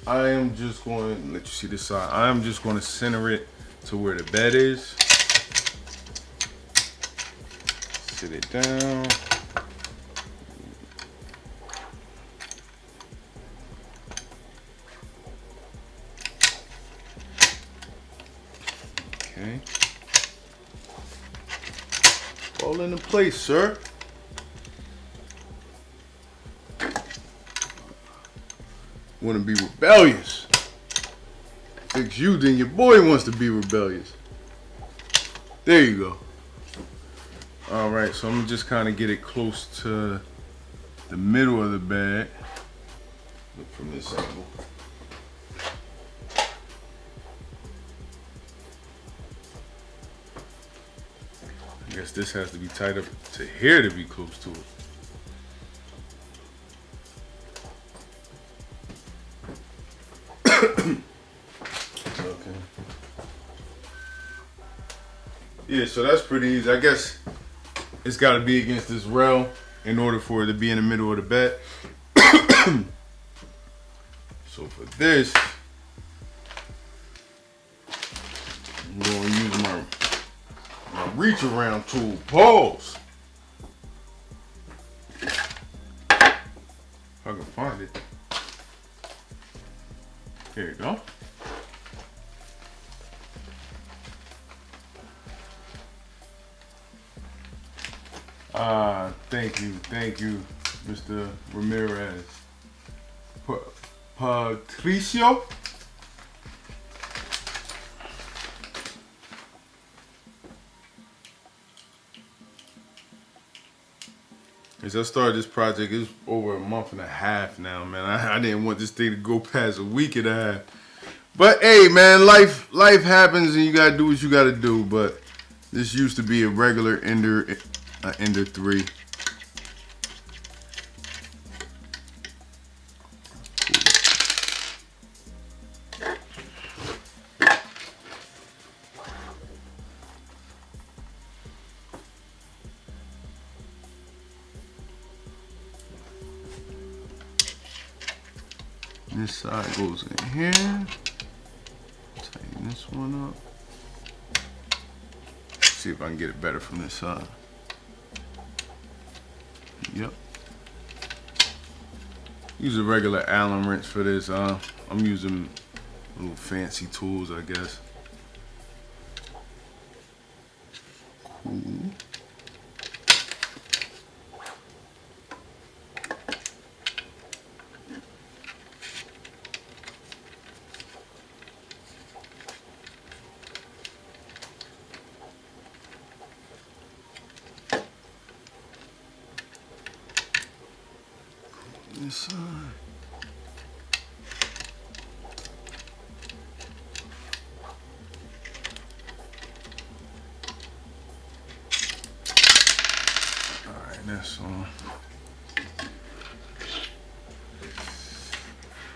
I am just going to let you see this side. I am just going to center it to where the bed is. Sit it down. Okay. All into place, sir. Want to be rebellious. Fix you, then your boy wants to be rebellious. There you go. All right, so I'm gonna just kind of get it close to the middle of the bed. Look from this angle. I guess this has to be tight up to here to be close to it. Okay. Yeah, so that's pretty easy. I guess it's got to be against this rail in order for it to be in the middle of the bed. So for this, I'm going to use my reach around tool. Pause. If I can find it. Here you go. Thank you, Mr. Ramirez. Patricio. As I started this project, it's over a month and a half now, man. I didn't want this thing to go past a week and a half. But hey, man, life happens and you gotta do what you gotta do. But this used to be a regular Ender, Ender 3. This side goes in here. Tighten this one up. See if I can get it better from this side. Yep. Use a regular Allen wrench for this. I'm using little fancy tools, I guess. Cool. This side. Alright, that's on.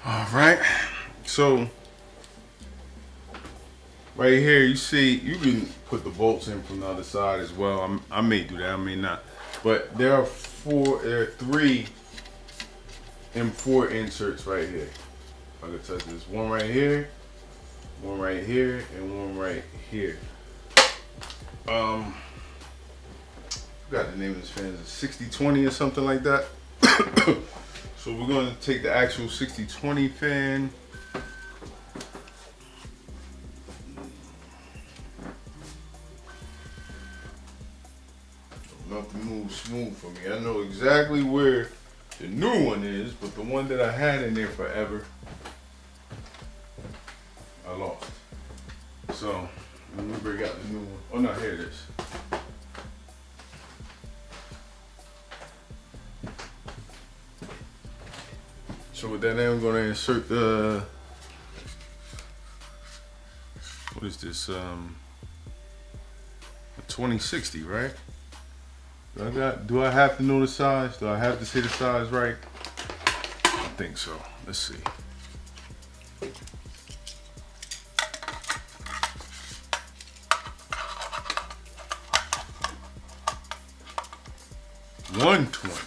Alright, so right here you see you can put the bolts in from the other side as well. I may do that, I may not. But there are 3 M4 inserts right here. If I could touch this. One right here, one right here, and one right here. I forgot the name of this fan. Is it 6020 or something like that? So we're going to take the actual 6020 fan. Nothing moves smooth for me. I know exactly where the new one is, but the one that I had in there forever, I lost. So, let me bring out the new one. Oh no, here it is. So with that, now I'm gonna insert the, what is this, a 2060, right? Do I have to know the size? Do I have to say the size right? I think so. Let's see. $120.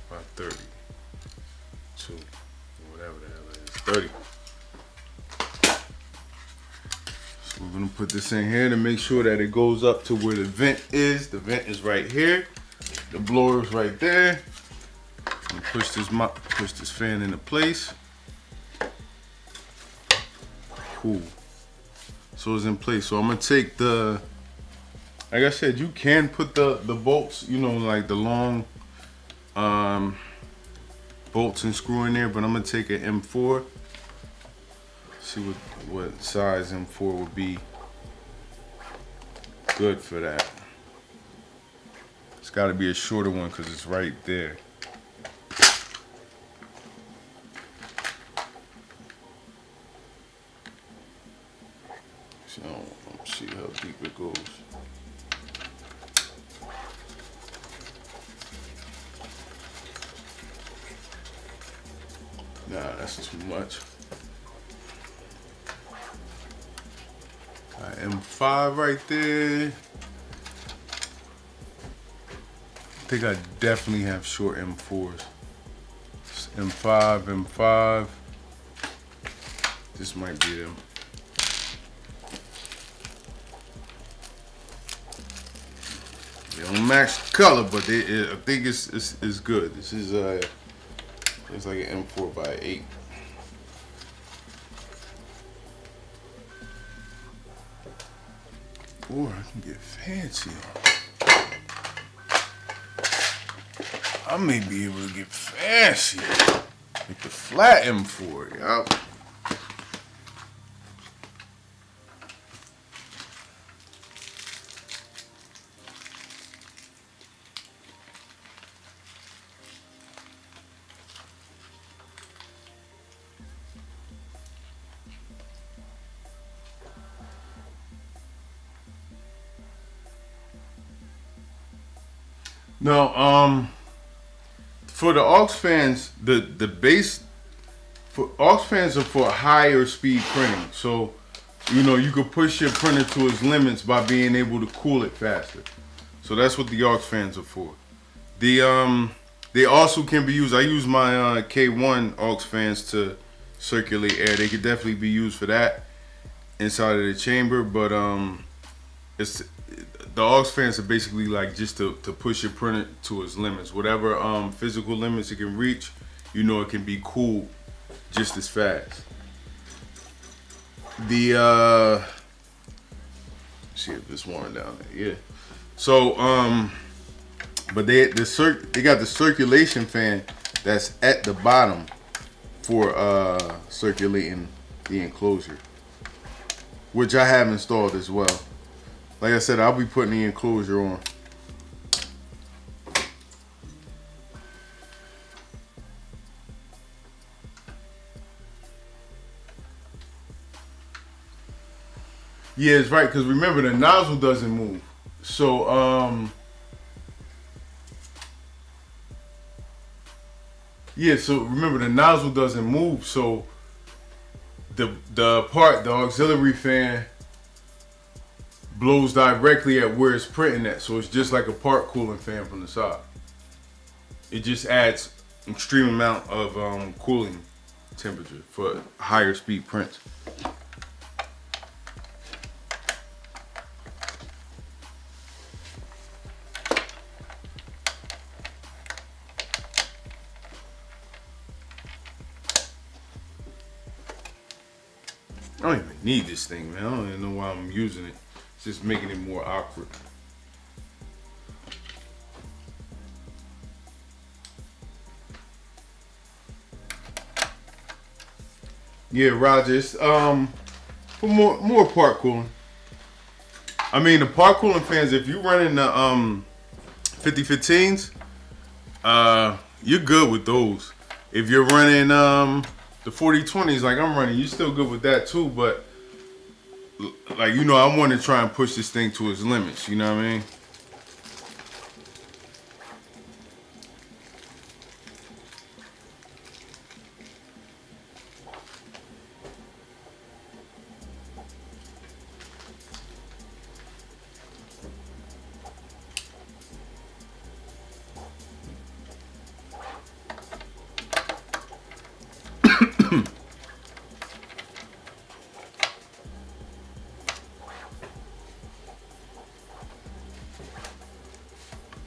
$532. whatever the hell it is, 30. So we're gonna put this in here to make sure that it goes up to where the vent is. The vent is right here. The blower is right there. And push this fan into place. Cool. So it's in place. So I'm gonna take the, like I said, you can put the bolts, you know, like the long bolts and screw in there, but I'm gonna take an M4. See what size M4 would be good for that. It's got to be a shorter one because it's right there. So let's see how deep it goes. Nah, that's too much. Got M5 right there. I think I definitely have short M4s. M5, M5. This might be them. They don't match the color, but I think it's good. This is it's like an M4 by 8. Or I can get fancy. I may be able to get fancy. Like the flat M4, y'all. No, for the aux fans, the base for aux fans are for higher speed printing. So, you know, you could push your printer to its limits by being able to cool it faster. So that's what the aux fans are for. They also can be used. I use my K1 aux fans to circulate air. They could definitely be used for that inside of the chamber, but the aux fans are basically like just to push your printer to its limits. Whatever physical limits it can reach, you know, it can be cooled just as fast. Let's see if it's worn down there. Yeah. So but they got the circulation fan that's at the bottom for circulating the enclosure, which I have installed as well. Like I said, I'll be putting the enclosure on. Yeah, it's right, because remember the nozzle doesn't move. So yeah, so remember the nozzle doesn't move, so the auxiliary fan blows directly at where it's printing at. So it's just like a part cooling fan from the side. It just adds extreme amount of cooling temperature for higher speed prints. I don't even need this thing, man. I don't even know why I'm using it. It's just making it more awkward. Yeah, Roger. It's for more part cooling. I mean, the part cooling fans, if you're running the 5015s, you're good with those. If you're running the 4020s like I'm running, you're still good with that too, but like, you know, I want to try and push this thing to its limits, you know what I mean?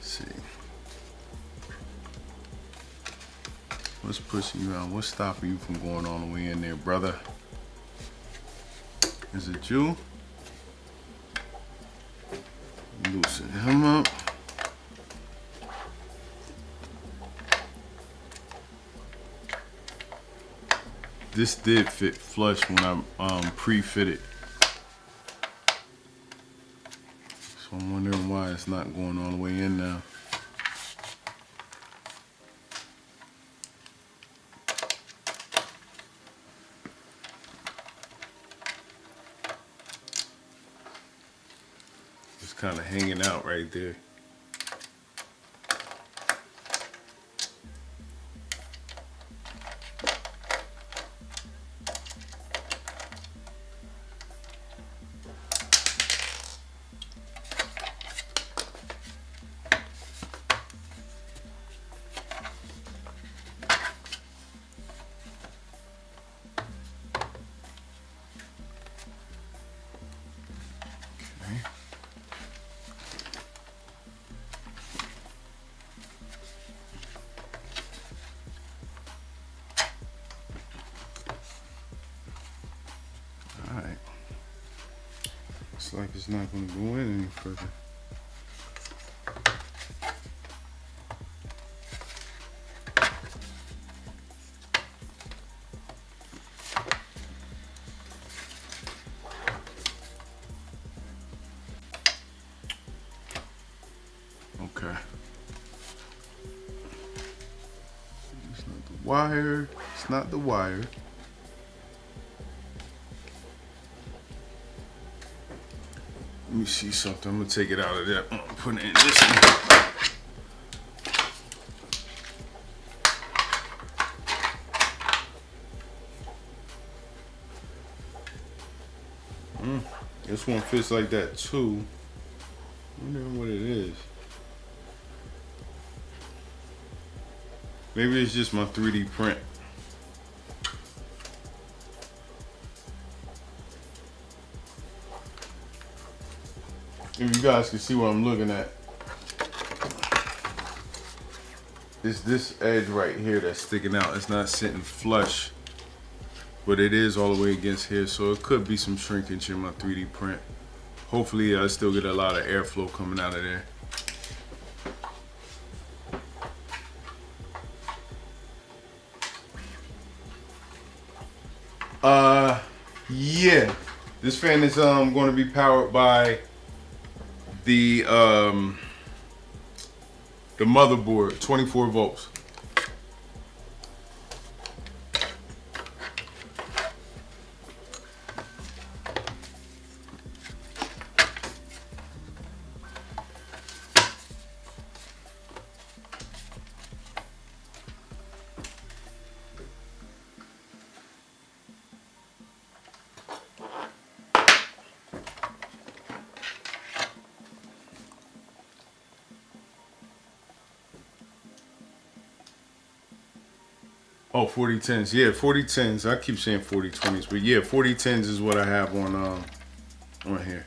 see. What's pushing you out? What's stopping you from going all the way in there, brother? Is it you? Loosen him up. This did fit flush when I pre-fitted. So I'm wondering why it's not going all the way in now. It's kind of hanging out right there. Looks like it's not going to go in any further. Okay. It's not the wire. It's not the wire. Let me see something. I'm gonna take it out of there. I'm putting it in this one. This one fits like that too. I wonder what it is. Maybe it's just my 3D print. If you guys can see what I'm looking at, it's this edge right here that's sticking out. It's not sitting flush, but it is all the way against here, so it could be some shrinkage in my 3D print. Hopefully I still get a lot of airflow coming out of there. Yeah, this fan is going to be powered by the motherboard, 24 volts. Oh, 4010s. Yeah, 4010s. I keep saying 4020s, but yeah, 4010s is what I have on here.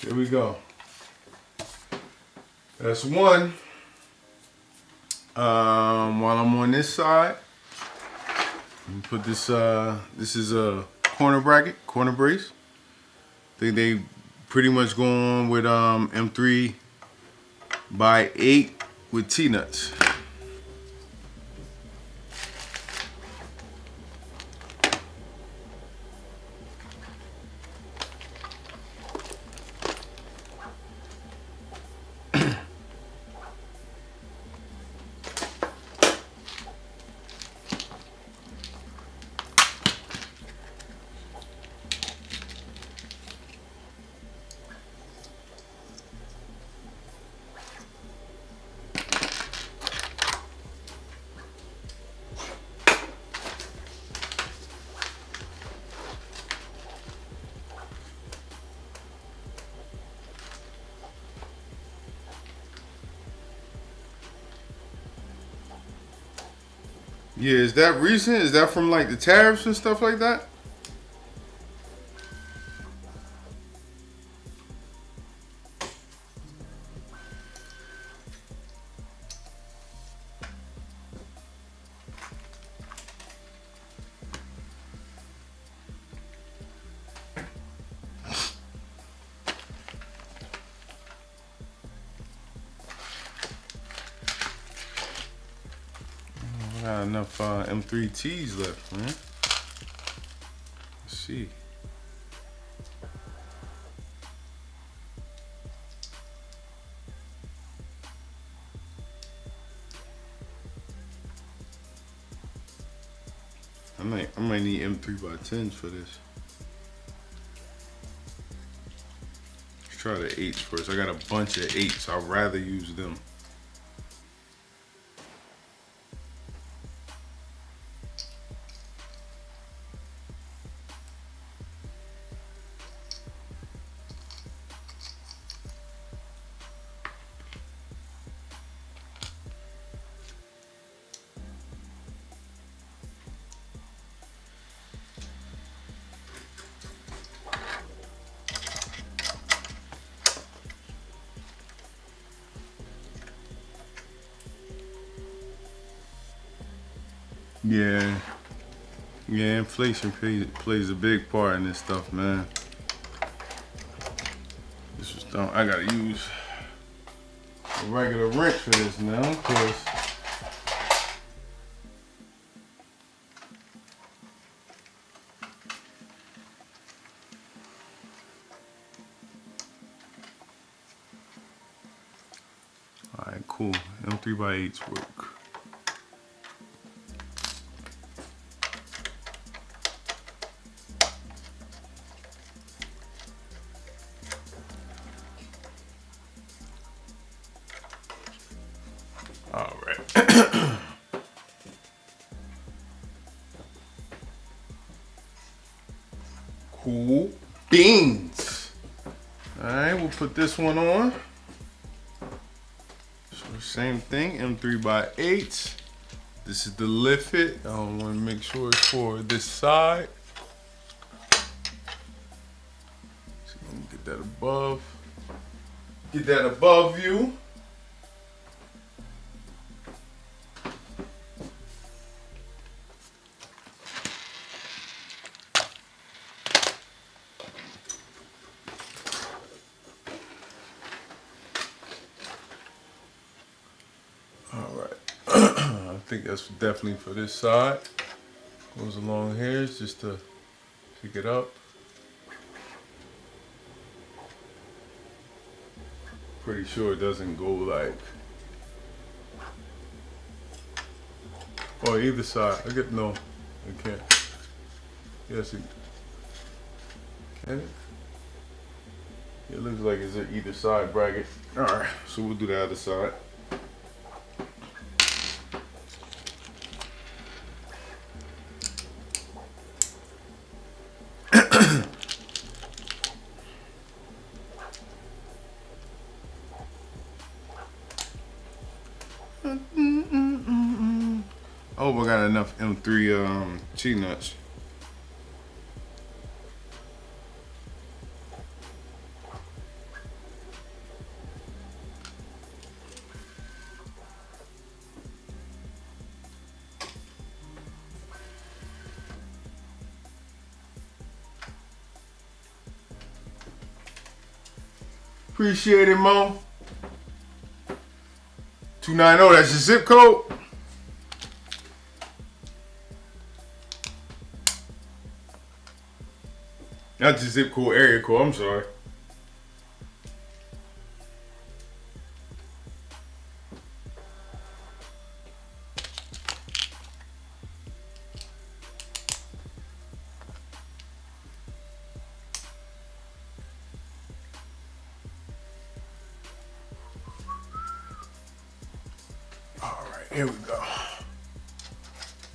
Here we go. That's one. While I'm on this side, let me put this. This is a corner bracket, corner brace. I think they pretty much go on with M3 by 8 with T-nuts. Yeah, is that recent? Is that from like the tariffs and stuff like that? Got enough M3Ts left, man. Let's see. I might need M3x10s for this. Let's try the 8s first. I got a bunch of 8s. I'd rather use them. Yeah. Yeah, inflation plays a big part in this stuff, man. This is dumb. I gotta use a regular wrench for this now, cause alright, cool. M3x8s work. Alright. Cool beans. Alright, we'll put this one on. So same thing, M3x8. This is the lift it. I want to make sure it's for this side. So let me get that above. Get that above you. I think that's definitely for this side. Goes along here just to pick it up. Pretty sure it doesn't go like, or either side. I get no, it can't. Yes, it can it? It looks like it's at either side bracket. All right, so we'll do the other side. I hope I got enough M3 T-nuts. Appreciate it, Mo. 290, that's your zip code. Not the zip code, area code, I'm sorry. All right, here we go.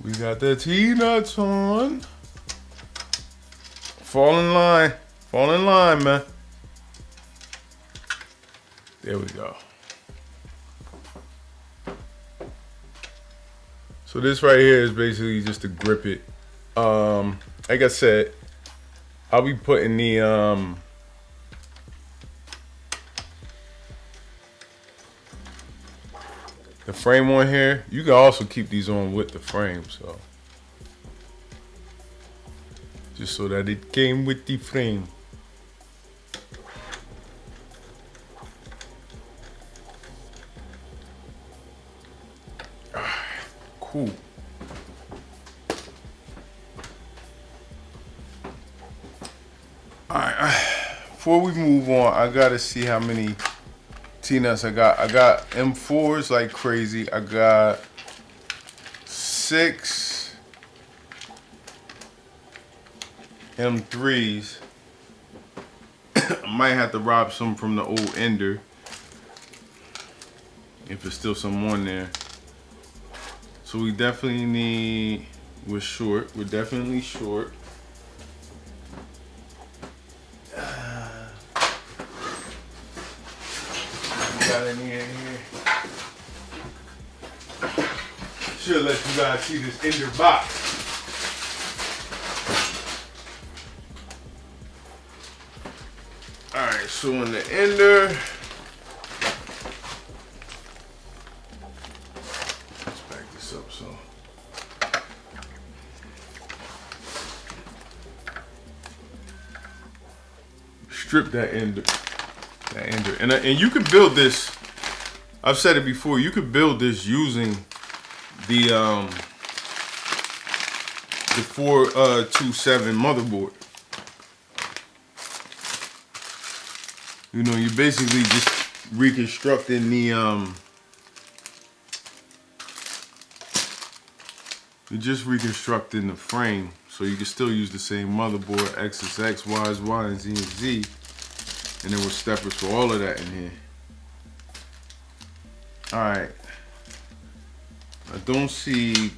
We got the T-nuts on. Fall in line, man. There we go. So this right here is basically just to grip it. Like I said, I'll be putting the frame on here. You can also keep these on with the frame, so just so that it came with the frame. Cool. Alright, before we move on, I gotta see how many T-nuts I got. I got M4s like crazy. I got 6 M3s. I might have to rob some from the old Ender if there's still some on there. So we definitely need, we're short. We're definitely short. Got any in here? Should let you guys see this Ender box. Alright, so in the Ender, let's back this up so. Strip that Ender. And you can build this. I've said it before. You could build this using the 427 motherboard. You know, you're basically just reconstructing the you're just reconstructing the frame, so you can still use the same motherboard. X is X, Y is Y, and Z is Z. And there were steppers for all of that in here. Alright. I don't see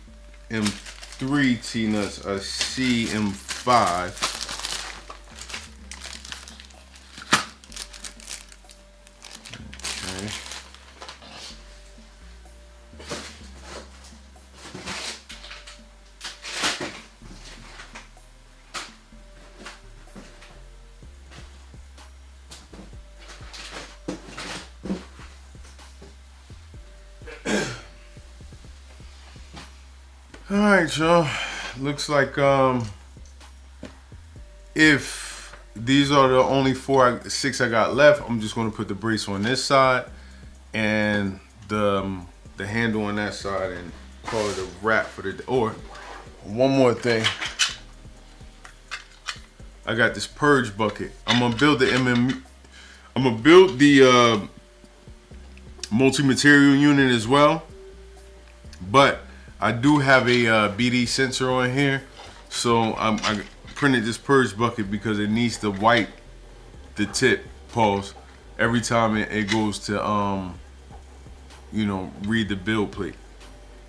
M3 T-nuts. I see M5. Okay. All right, y'all. Looks like if these are the only 6 I got left, I'm just gonna put the brace on this side and the handle on that side and call it a wrap for the day. Or one more thing, I got this purge bucket. I'm gonna build the I'm gonna build the multi-material unit as well, but I do have a BD sensor on here, so I printed this purge bucket because it needs to wipe the tip, pause, every time it goes to you know, read the build plate.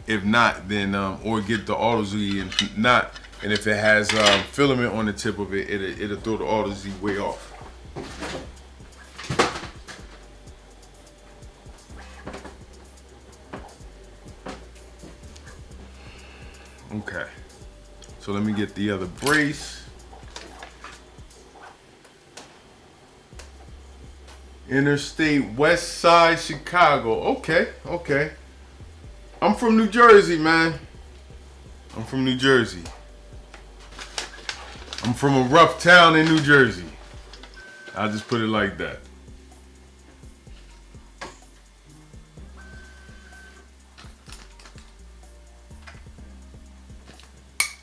If not, then or get the auto Z, and not, and if it has filament on the tip of it, it'll throw the auto Z way off. Okay, so let me get the other brace. Interstate West Side, Chicago. Okay, okay. I'm from New Jersey, man. I'm from New Jersey. I'm from a rough town in New Jersey. I'll just put it like that.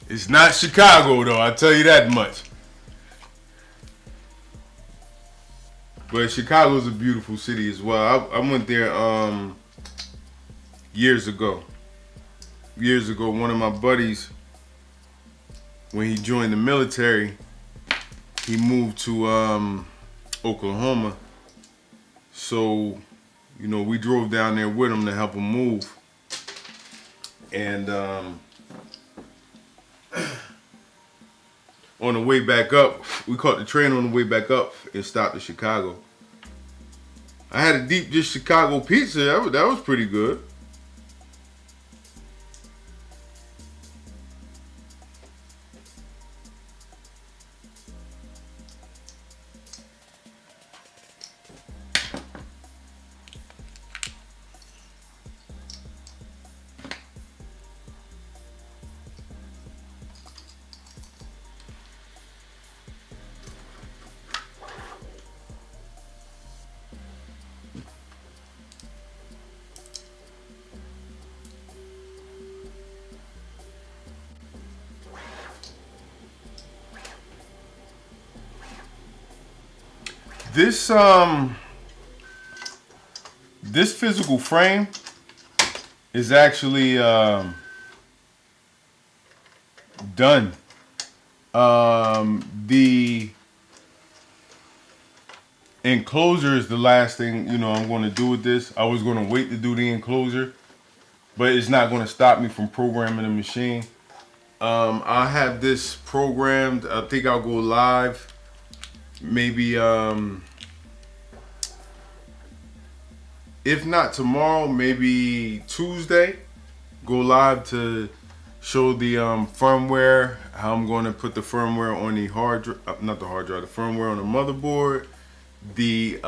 It's not Chicago though, I'll tell you that much. But Chicago's a beautiful city as well. I went there years ago. Years ago, one of my buddies, when he joined the military, he moved to Oklahoma. So, you know, we drove down there with him to help him move. And on the way back up, we caught the train on the way back up and stopped in Chicago. I had a deep dish Chicago pizza. That was pretty good. This this physical frame is actually done. The enclosure is the last thing, you know, I'm going to do with this. I was going to wait to do the enclosure, but it's not going to stop me from programming the machine. I have this programmed. I think I'll go live maybe if not tomorrow, maybe Tuesday. Go live to show the firmware, how I'm going to put the firmware on the hard drive, not the hard drive, the firmware on the motherboard. The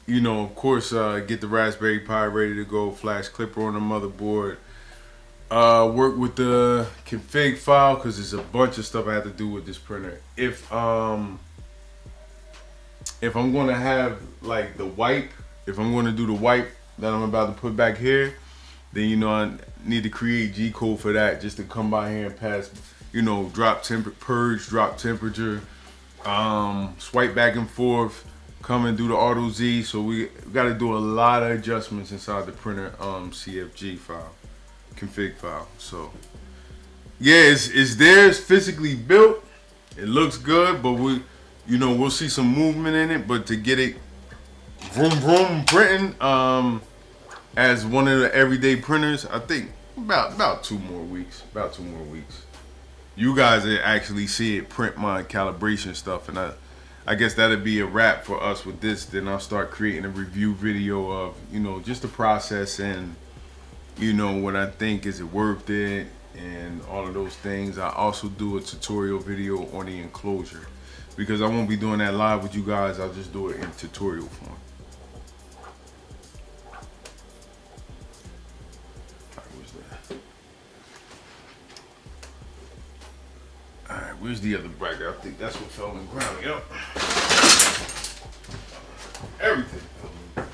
you know, of course, get the Raspberry Pi ready to go, flash clipper on the motherboard. Work with the config file because there's a bunch of stuff I have to do with this printer. If I'm going to have like the wipe, if I'm going to do the wipe that I'm about to put back here, then, you know, I need to create G code for that, just to come by here and pass, you know, purge, drop temperature, swipe back and forth, come and do the auto Z. So we got to do a lot of adjustments inside the printer CFG file, config file. So yeah, it's there, it's physically built, it looks good, but you know, we'll see some movement in it. But to get it vroom vroom printing as one of the everyday printers, I think about 2 more weeks. About 2 more weeks. You guys will actually see it print my calibration stuff, and I guess that'll be a wrap for us with this. Then I'll start creating a review video of, you know, just the process and, you know, what I think, is it worth it, and all of those things. I also do a tutorial video on the enclosure, because I won't be doing that live with you guys. I'll just do it in tutorial form. Alright, where's the other bracket? I think that's what fell on the ground. Yep. Everything fell on the ground.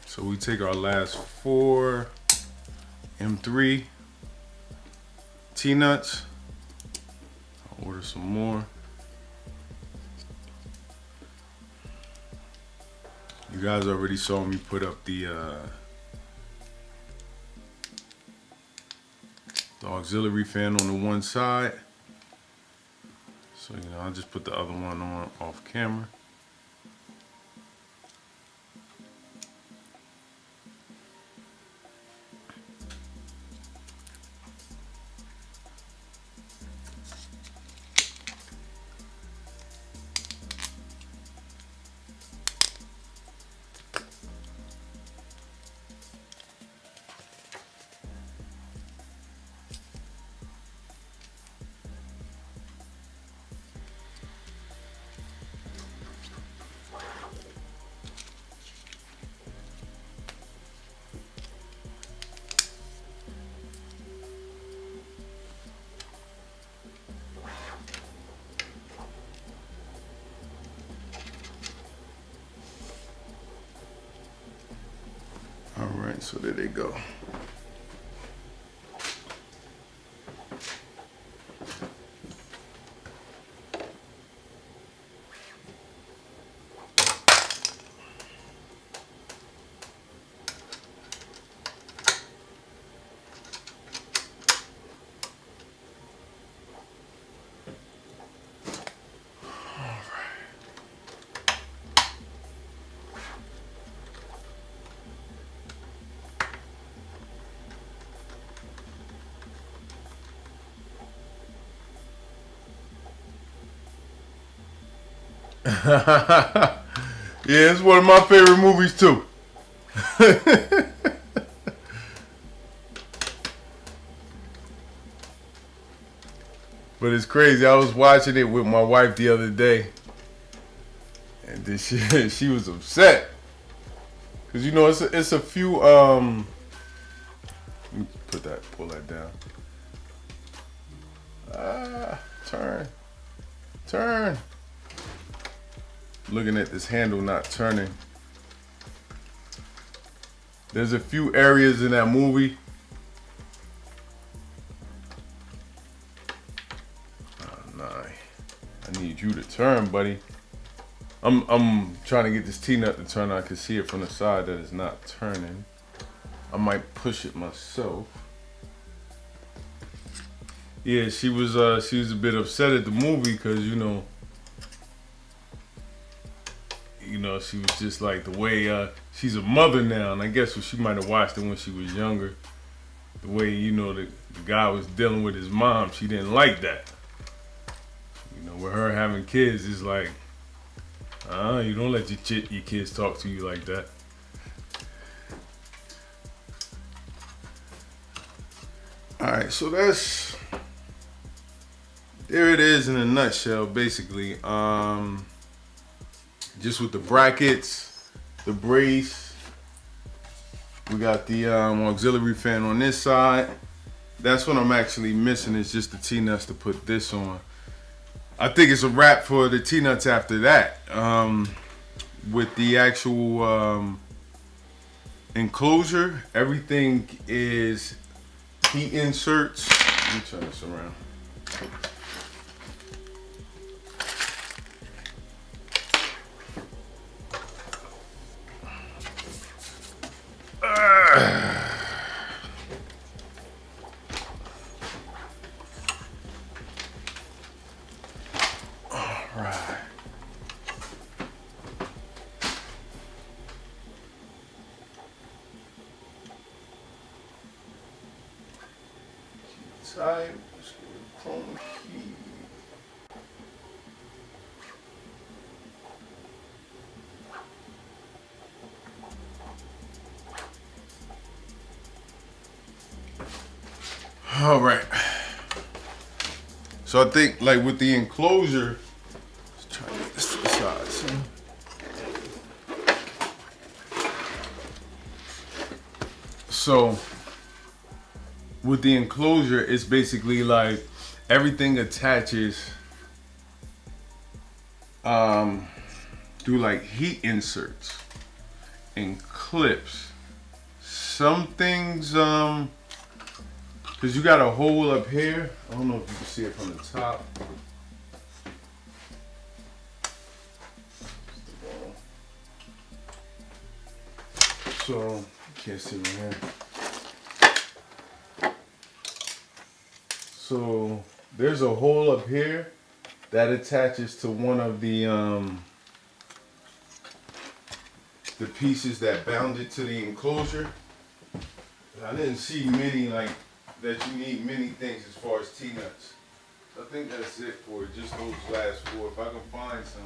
So we take our last 4 M3 T-nuts. I'll order some more. You guys already saw me put up the auxiliary fan on the one side. So, you know, I'll just put the other one on off camera. Alright, so there they go. Yeah, it's one of my favorite movies too. But it's crazy. I was watching it with my wife the other day, and then she was upset because, you know, it's a few let me pull that down. Turn. Turn. Looking at this handle not turning. There's a few areas in that movie. Oh, nah. I need you to turn, buddy. I'm trying to get this T-nut to turn. I can see it from the side that it's not turning. I might push it myself. Yeah, she was a bit upset at the movie because you know, she was just like the way she's a mother now, and I guess she might have watched it when she was younger. The way the guy was dealing with his mom, she didn't like that. With her having kids, it's like, you don't let your kids talk to you like that. All right, so there it is in a nutshell, basically. Just with the brackets, the brace. We got the auxiliary fan on this side. That's what I'm actually missing, is just the T-nuts to put this on. I think it's a wrap for the T-nuts after that. With the actual enclosure, everything is heat inserts. Let me turn this around. Side, let's get a chrome key. All right. So I think like with the enclosure, let's try to get this to the side. See? So with the enclosure, it's basically like everything attaches through like heat inserts and clips. Some things, cause you got a hole up here. I don't know if you can see it from the top. So you can't see my hand. So there's a hole up here that attaches to one of the pieces that bound it to the enclosure. I didn't see many like that you need many things as far as T-nuts. I think that's it for just those last four. If I can find some.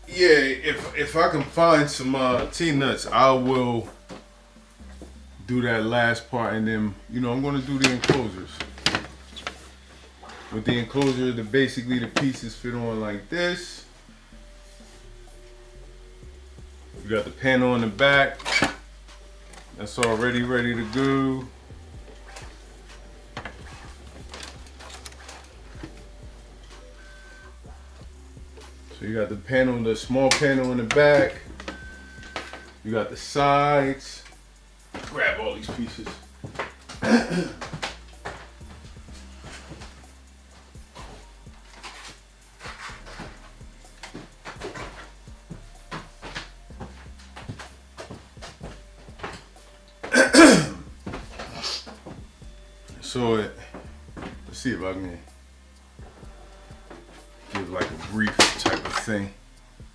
Yeah, if I can find some T-nuts, I will do that last part, and then I'm gonna do the enclosures. With the enclosure, basically the pieces fit on like this. You got the panel in the back. That's already ready to go. So you got the panel, the small panel in the back. You got the sides. Grab all these pieces. So let's see if I can give like a brief type of thing.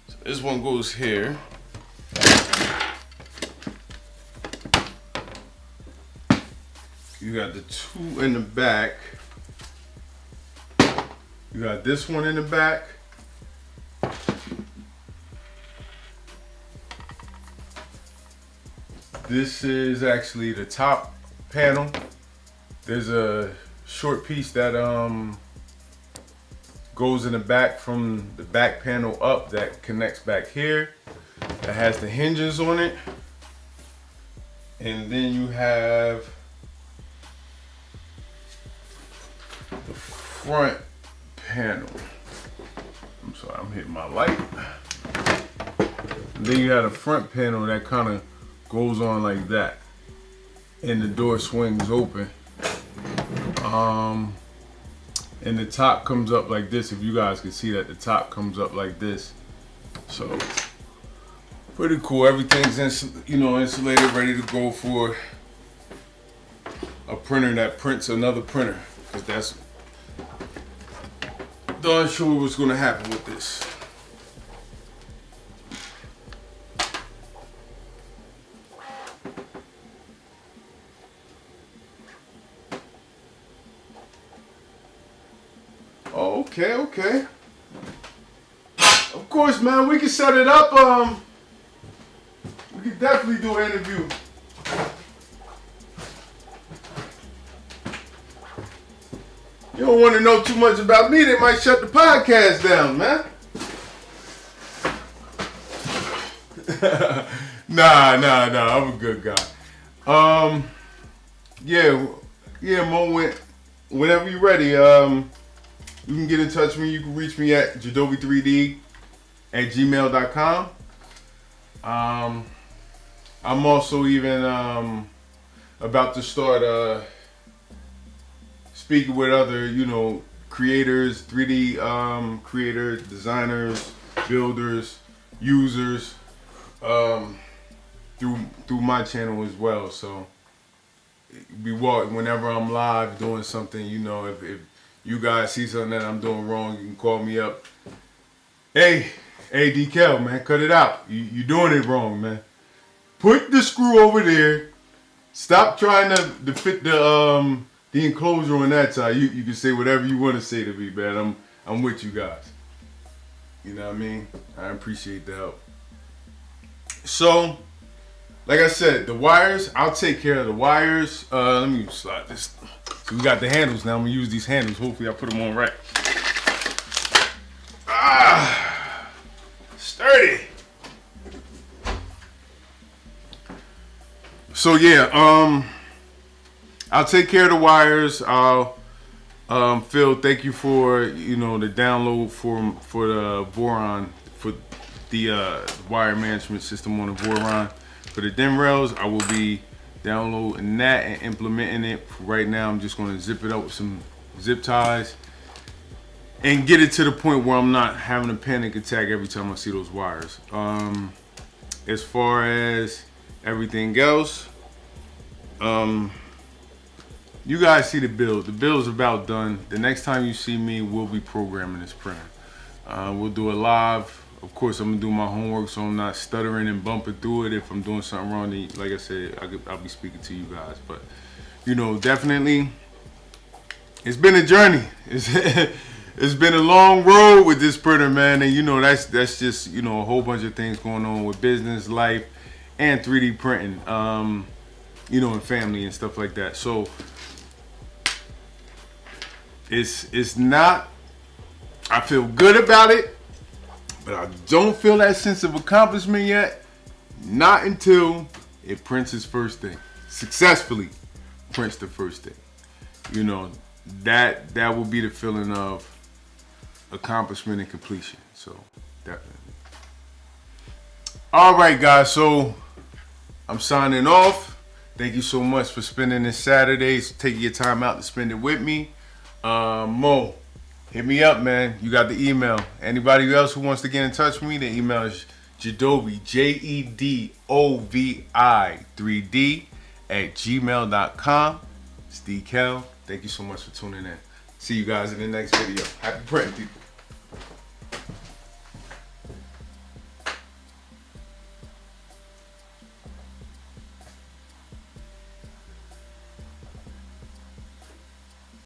So this one goes here. You got the two in the back. You got this one in the back. This is actually the top panel. There's a short piece that goes in the back from the back panel up that connects back here. That has the hinges on it. And then you have the front panel. I'm sorry, I'm hitting my light. And then you have the front panel that kind of goes on like that. And the door swings open. And the top comes up like this. If you guys can see that, the top comes up like this. So pretty cool. Everything's insulated, ready to go for a printer that prints another printer. Because that's darn sure what's going to happen with this. Okay. Of course, man, we can set it up. We can definitely do an interview. You don't want to know too much about me, they might shut the podcast down, man. Nah, I'm a good guy. Yeah, Mo, whenever you're ready, you can get in touch with me. You can reach me at jedovi3d@gmail.com. I'm also even about to start speaking with other, creators, 3D creators, designers, builders, users through my channel as well. So whenever I'm live doing something, if you guys see something that I'm doing wrong, you can call me up. Hey, D-Kel, man, cut it out. You doing it wrong, man. Put the screw over there. Stop trying to fit the enclosure on that side. You can say whatever you want to say to me, man. I'm with you guys. You know what I mean? I appreciate the help. So, like I said, the wires, I'll take care of the wires. Let me slide this. So we got the handles now. I'm gonna use these handles. Hopefully I put them on right. Sturdy. So yeah, I'll take care of the wires. I'll Phil, thank you for the download for the Voron, for the wire management system on the Voron. For the DIM rails, I will be downloading that and implementing it. Right now, I'm just going to zip it up with some zip ties and get it to the point where I'm not having a panic attack every time I see those wires. As far as everything else, you guys see the build. The build is about done. The next time you see me, we'll be programming this printer. We'll do it live. Of course, I'm gonna do my homework so I'm not stuttering and bumping through it. If I'm doing something wrong, then, like I said, I'll be speaking to you guys. But definitely, it's been a journey. It's been a long road with this printer, man. And that's just a whole bunch of things going on with business, life, and 3D printing. And family and stuff like that. So it's not. I feel good about it. But I don't feel that sense of accomplishment yet. Not until it prints its first thing. Successfully prints the first thing. That will be the feeling of accomplishment and completion. So definitely. Alright guys, so I'm signing off. Thank you so much for spending this Saturday, taking your time out to spend it with me. Mo, hit me up, man. You got the email. Anybody else who wants to get in touch with me, the email is Jedovi, Jedovi 3D @gmail.com. It's D-Kel. Thank you so much for tuning in. See you guys in the next video. Happy printing, people.